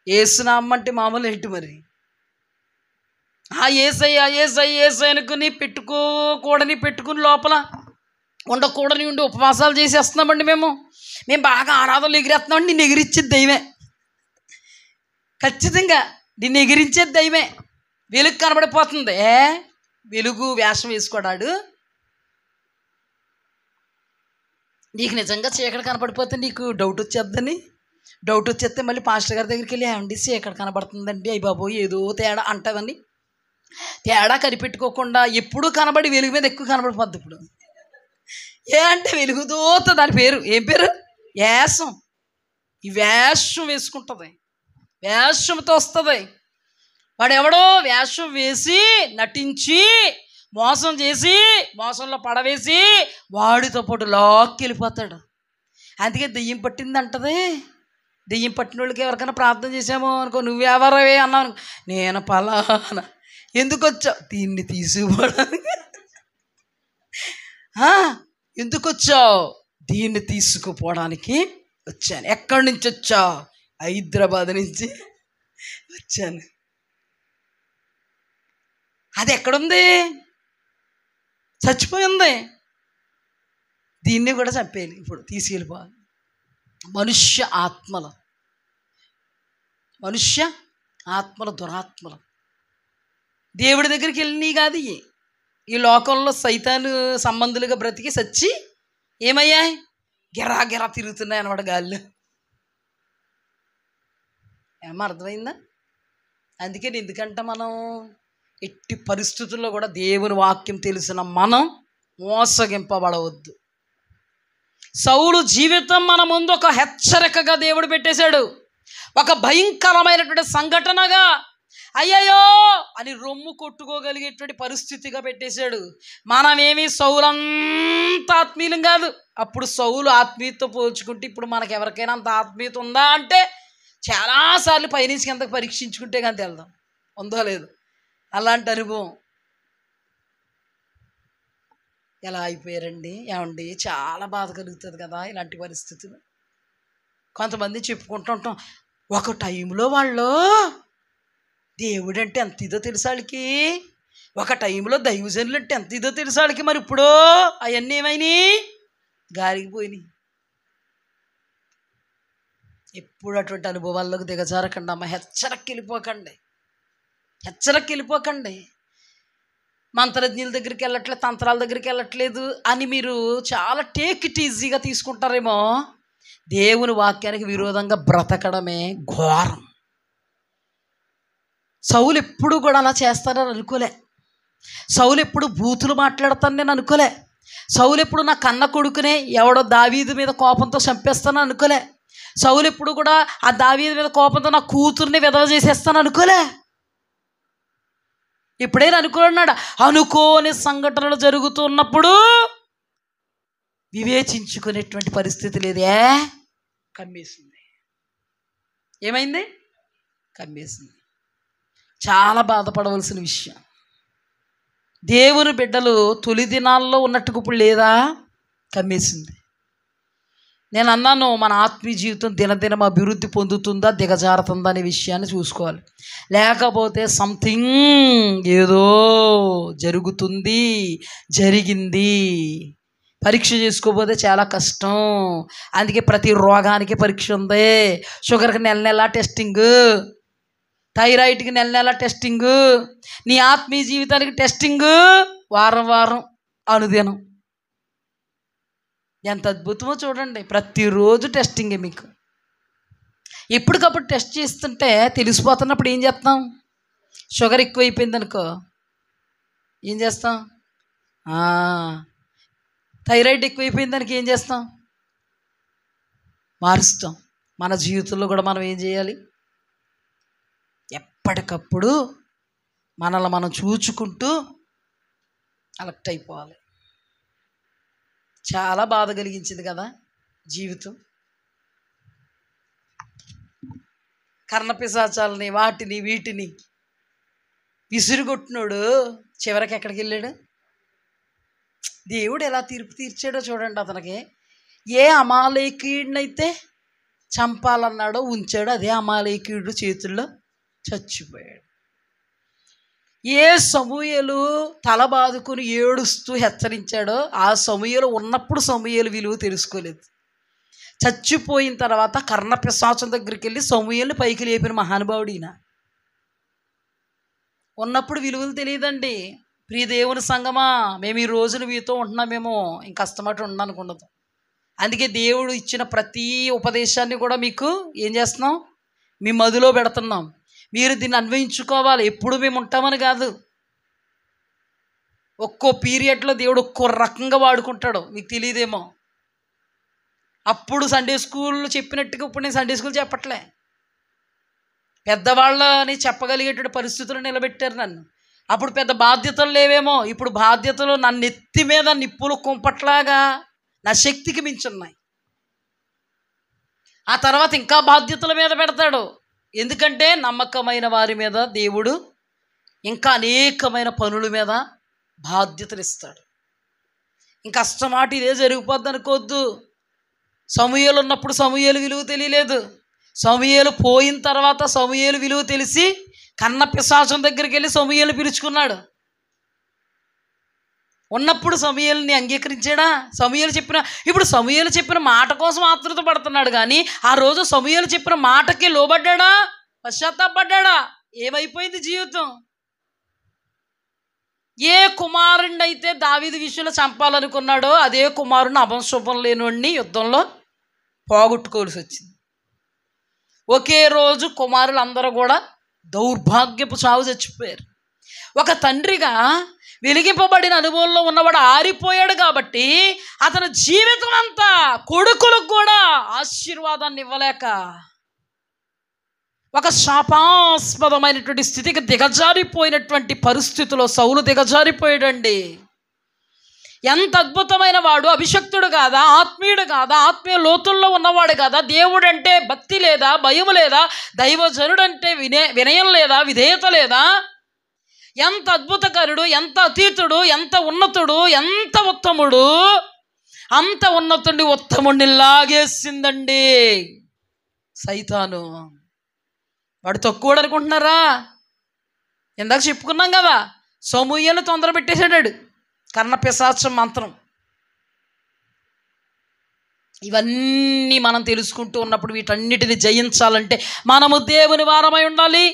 ఏసునామం అంటే మామూలు ఏంటి మరి? ఆ ఏసయ్య ఏసయ్య ఏసయ్య అనుకుని పెట్టుకుని లోపల ఉండకూడని ఉండి ఉపవాసాలు చేసేస్తున్నామండి. మేము బాగా ఆరాధనలు ఎగిరేస్తున్నామండి. నిన్ను ఎగిరించేది దైవమే, ఖచ్చితంగా నిన్ను ఎగిరించేది దైవమే. వెలుగు కనబడిపోతుంది. వెలుగు వేషం వేసుకోడాడు. నీకు నిజంగా చీకటి కనపడిపోతే నీకు డౌట్ వచ్చేస్తే మళ్ళీ పాస్టర్ గారి దగ్గరికి వెళ్ళి ఏమండి చీకటి కనబడుతుందండి, అయ్యి బాబోయ్ ఏదో తేడా అంటావని. తేడా కనిపెట్టుకోకుండా ఎప్పుడూ కనబడి వెలుగు మీద ఎక్కువ కనబడిపోద్ది. ఇప్పుడు అంటే వెలుగుదోత, దాని పేరు ఏం పేరు? వేషం. ఈ వేషం వేసుకుంటుంది, వేషంతో వస్తుంది. వాడు ఎవడో వేషం వేసి నటించి మోసం చేసి మోసంలో పడవేసి వాడితో పాటు లాక్కి వెళ్ళిపోతాడు. అందుకే దెయ్యం పట్టింది అంటది. దెయ్యం పట్టిన వాళ్ళకి ఎవరికైనా ప్రార్థన చేసామో అనుకో, నువ్వెవరవే అన్నావు, నేను పలానా. ఎందుకు వచ్చావు? దీన్ని తీసుకుపోవడానికి. ఎందుకు వచ్చావు? దీన్ని తీసుకుపోవడానికి వచ్చాను. ఎక్కడి నుంచి వచ్చావు? హైదరాబాద్ నుంచి వచ్చాను. అది ఎక్కడుంది? చచ్చిపోయింది. దీన్ని కూడా చంపేయాలి, ఇప్పుడు తీసుకెళ్ళిపోవాలి. మనుష్య ఆత్మలు దురాత్మలు దేవుడి దగ్గరికి వెళ్ళినవి కాదు. ఈ లోకంలో సైతాను సంబంధులుగా బ్రతికి సచ్చి ఏమయ్యాయి? గిరా గిరా తిరుగుతున్నాయి అన్నమాట గాల్లో. ఏమో అర్థమైందా? అందుకని ఎందుకంటే మనం ఎట్టి పరిస్థితుల్లో కూడా దేవుని వాక్యం తెలిసిన మనం మోసగింపబడవద్దు. సౌలు జీవితం మన ముందు ఒక హెచ్చరికగా దేవుడు పెట్టేశాడు, ఒక భయంకరమైనటువంటి సంఘటనగా, అయ్యయ్యో అని రొమ్ము కొట్టుకోగలిగేటువంటి పరిస్థితిగా పెట్టేశాడు. మనమేమి సౌలంత ఆత్మీయులం కాదు. అప్పుడు సౌలు ఆత్మీయతతో పోల్చుకుంటే ఇప్పుడు మనకు ఎవరికైనా అంత ఆత్మీయత ఉందా అంటే చాలాసార్లు పైనుంచి కిందకు పరీక్షించుకుంటే కానీ వెళ్దాం, ఉందో లేదు. అలాంటి అనుభవం. ఎలా అయిపోయారండి ఏమండి? చాలా బాధ కలుగుతుంది కదా ఇలాంటి పరిస్థితులు. కొంతమంది చెప్పుకుంటూ ఉంటాం, ఒక టైంలో వాళ్ళు దేవుడు అంటే ఎంత ఇదో తెలుసు వాళ్ళకి, ఒక టైంలో దైవజనులు అంటే ఎంత ఇదో తెలుసు వాళ్ళకి. మరి ఇప్పుడు అవన్నీ ఏమైనాయి? గాలికి పోయినాయి. ఎప్పుడు అటువంటి అనుభవాల్లోకి దిగజారకండి అమ్మ, హెచ్చరక్కి వెళ్ళిపోకండి. హెచ్చరకి వెళ్ళిపోకండి. మంత్రజ్ఞుల దగ్గరికి వెళ్ళట్లేదు, తంత్రాల దగ్గరికి వెళ్ళట్లేదు అని మీరు చాలా టేక్ ఇట్ ఈజీగా తీసుకుంటారేమో. దేవుని వాక్యానికి విరోధంగా బ్రతకడమే ఘోరం. సౌలు ఎప్పుడు కూడా అలా చేస్తానని అనుకోలే. సౌలు ఎప్పుడు బూతులు మాట్లాడతాను నేను అనుకోలే. సౌలు ఎప్పుడు నా కన్న కొడుకునే ఎవడో దావీదు మీద కోపంతో చంపేస్తాను అనుకోలే. సౌలు ఎప్పుడు కూడా ఆ దావీదు మీద కోపంతో నా కూతుర్ని విధవ చేసేస్తాను అనుకోలే. ఇప్పుడైనా అనుకున్నాడు. అనుకోని సంఘటనలు జరుగుతున్నప్పుడు వివేచించుకునేటువంటి పరిస్థితి లేదే, కమ్మేసింది. ఏమైంది? కమ్మేసింది. చాలా బాధపడవలసిన విషయం. దేవుని బిడ్డలు తొలి దినాల్లో ఉన్నట్టుగా ఇప్పుడు లేదా, కమ్మేసింది. నేను అన్నాను, మన ఆత్మీయ జీవితం దినదినం అభివృద్ధి పొందుతుందా దిగజారుతుందా అనే విషయాన్ని చూసుకోవాలి. లేకపోతే సంథింగ్ ఏదో జరుగుతుంది, జరిగింది. పరీక్ష చేసుకోకపోతే చాలా కష్టం. అందుకే ప్రతి రోగానికి పరీక్ష ఉంది. షుగర్కి నెల నెల టెస్టింగ్, థైరాయిడ్కి నెల నెల టెస్టింగ్, నీ ఆత్మీయ జీవితానికి టెస్టింగ్ వారం వారం, అనుదినం. ఎంత అద్భుతమో చూడండి. ప్రతిరోజు టెస్టింగే మీకు. ఎప్పటికప్పుడు టెస్ట్ చేస్తుంటే తెలిసిపోతున్నప్పుడు ఏం చేస్తాం? షుగర్ ఎక్కువైపోయింది అనుకో, ఏం చేస్తాం? థైరాయిడ్ ఎక్కువైపోయింది దానికి ఏం చేస్తాం? మారుస్తాం. మన జీవితంలో కూడా మనం ఏం చేయాలి? ఎప్పటికప్పుడు మనల్ని మనం చూచుకుంటూ అలర్ట్ అయిపోవాలి. చాలా బాధ కలిగించింది కదా జీవితం. కర్ణపిశాచాలని వాటిని వీటిని విసిరుగొట్టినోడు చివరికి ఎక్కడికి వెళ్ళాడు? దేవుడు ఎలా తీర్పు తీర్చాడో చూడండి. అతనికి ఏ అమాలేకీయుడినైతే చంపాలన్నాడో ఉంచాడు, అదే అమాలేకీయుడు చేతుల్లో చచ్చిపోయాడు. ఏ సమూయేలు తల బాదుకుని ఏడుస్తూ హెచ్చరించాడో ఆ సమూయేలు ఉన్నప్పుడు సమూయేలు విలువ తెలుసుకోలేదు. చచ్చిపోయిన తర్వాత కర్ణపిశాచం దగ్గరికి వెళ్ళి సమూయేలుని పైకి లేపిన మహానుభావుడు ఈయన. ఉన్నప్పుడు విలువలు తెలియదండి. ప్రియ దేవుని సంగమా, మేము ఈ రోజున మీతో ఉంటున్నామేమో, ఇంక కష్టమట ఉండడానికి ఉండదు. అందుకే దేవుడు ఇచ్చిన ప్రతి ఉపదేశాన్ని కూడా మీకు ఏం చేస్తున్నాం? మీ మదిలో పెడుతున్నాం. మీరు దీన్ని అన్వయించుకోవాలి. ఎప్పుడు మేము ఉంటామని కాదు. ఒక్కో పీరియడ్లో దేవుడు ఒక్కో రకంగా వాడుకుంటాడు, మీకు తెలియదేమో. అప్పుడు సండే స్కూల్లో చెప్పినట్టుగా ఇప్పుడు నేను సండే స్కూల్ చెప్పట్లే. పెద్దవాళ్ళని చెప్పగలిగేటువంటి పరిస్థితులు నిలబెట్టారు నన్ను. అప్పుడు పెద్ద బాధ్యతలు లేవేమో, ఇప్పుడు బాధ్యతలు నా నెత్తి మీద నిప్పులు కుంపట్లాగా నా శక్తికి మించున్నాయి. ఆ తర్వాత ఇంకా బాధ్యతల మీద పెడతాడు. ఎందుకంటే నమ్మకమైన వారి మీద దేవుడు ఇంకా అనేకమైన పనుల మీద బాధ్యతలు ఇస్తాడు. ఇంకా అష్టమాట ఇదే జరిగిపోద్ది అనుకోవద్దు. సమూయేలు ఉన్నప్పుడు సమూయేలు విలువ తెలియలేదు. సమూయేలు పోయిన తర్వాత సమూయేలు విలువ తెలిసి కర్ణపిశాచం దగ్గరికి వెళ్ళి సమూయేలు పిలుచుకున్నాడు. ఉన్నప్పుడు సమూయేలుని అంగీకరించాడా? ఇప్పుడు సమూయేలు చెప్పిన మాట కోసం ఆతృత పడుతున్నాడు కానీ ఆ రోజు సమూయేలు చెప్పిన మాటకి లోబడ్డాడా? పశ్చాత్తాపడ్డాడా? ఏమైపోయింది జీవితం? ఏ కుమారుణ్ణి అయితే దావీదు విషయంలో చంపాలనుకున్నాడో అదే కుమారుణ్ణి అభంశుభం లేనివాడిని యుద్ధంలో పోగొట్టుకోవాల్సి వచ్చింది. ఒకే రోజు కుమారులందరూ కూడా దౌర్భాగ్యపు చావు చచ్చిపోయారు. ఒక తండ్రిగా వెలిగింపబడిన అనుభవంలో ఉన్నవాడు ఆరిపోయాడు కాబట్టి అతని జీవితం అంతా కొడుకులకు కూడా ఆశీర్వాదాన్ని ఇవ్వలేక ఒక శాపాస్పదమైనటువంటి స్థితికి దిగజారిపోయినటువంటి పరిస్థితిలో సౌలు దిగజారిపోయాడండి. ఎంత అద్భుతమైన వాడు! అభిషక్తుడు కాదా? ఆత్మీయుడు కాదా? ఆత్మీయ లోతుల్లో ఉన్నవాడు కాదా? దేవుడు అంటే భక్తి లేదా? భయం లేదా? దైవజనుడంటే వినయం లేదా? విధేయత లేదా? ఎంత అద్భుతకరుడు, ఎంత అతీతుడు, ఎంత ఉన్నతుడు, ఎంత ఉత్తముడు! అంత ఉన్నతుడిని ఉత్తముడిని లాగేసిందండి సైతాను. వాడు తక్కువ అనుకుంటున్నారా? ఇందాక చెప్పుకున్నాం కదా, సమూయేలు తొందర పెట్టేశాడు కర్ణపిశాచం మంత్రం. ఇవన్నీ మనం తెలుసుకుంటూ ఉన్నప్పుడు వీటన్నిటిని జయించాలంటే మనము దేవుని వారమై ఉండాలి.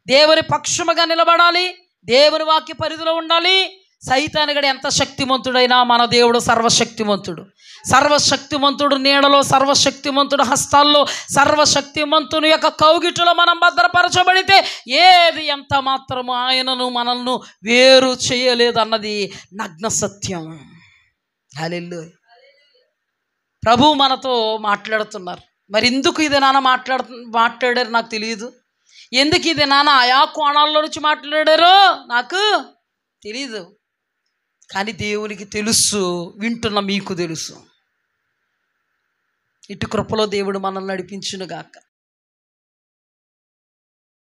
దేవుని పక్షముగా నిలబడాలి, దేవుని వాక్య పరిధిలో ఉండాలి. సైతానుగడు ఎంత శక్తిమంతుడైనా మన దేవుడు సర్వశక్తిమంతుడు. సర్వశక్తిమంతుడు నీడలో, సర్వశక్తిమంతుడు హస్తాల్లో, సర్వశక్తిమంతుని యొక్క కౌగిటిలో మనం భద్రపరచబడితే ఏది ఎంత మాత్రము ఆయనను మనల్ని వేరు చేయలేదన్నది నగ్న సత్యం. హల్లెలూయా. ప్రభు మనతో మాట్లాడుతున్నారు. మరి ఎందుకు ఇది నాన్న మాట్లాడారు నాకు తెలియదు. ఎందుకు ఇది నాన్న ఆయా కోణాల్లో నుంచి మాట్లాడారో నాకు తెలీదు. కానీ దేవునికి తెలుసు, వింటున్న మీకు తెలుసు. ఇటు కృపలో దేవుడు మనల్ని నడిపించునుగాక.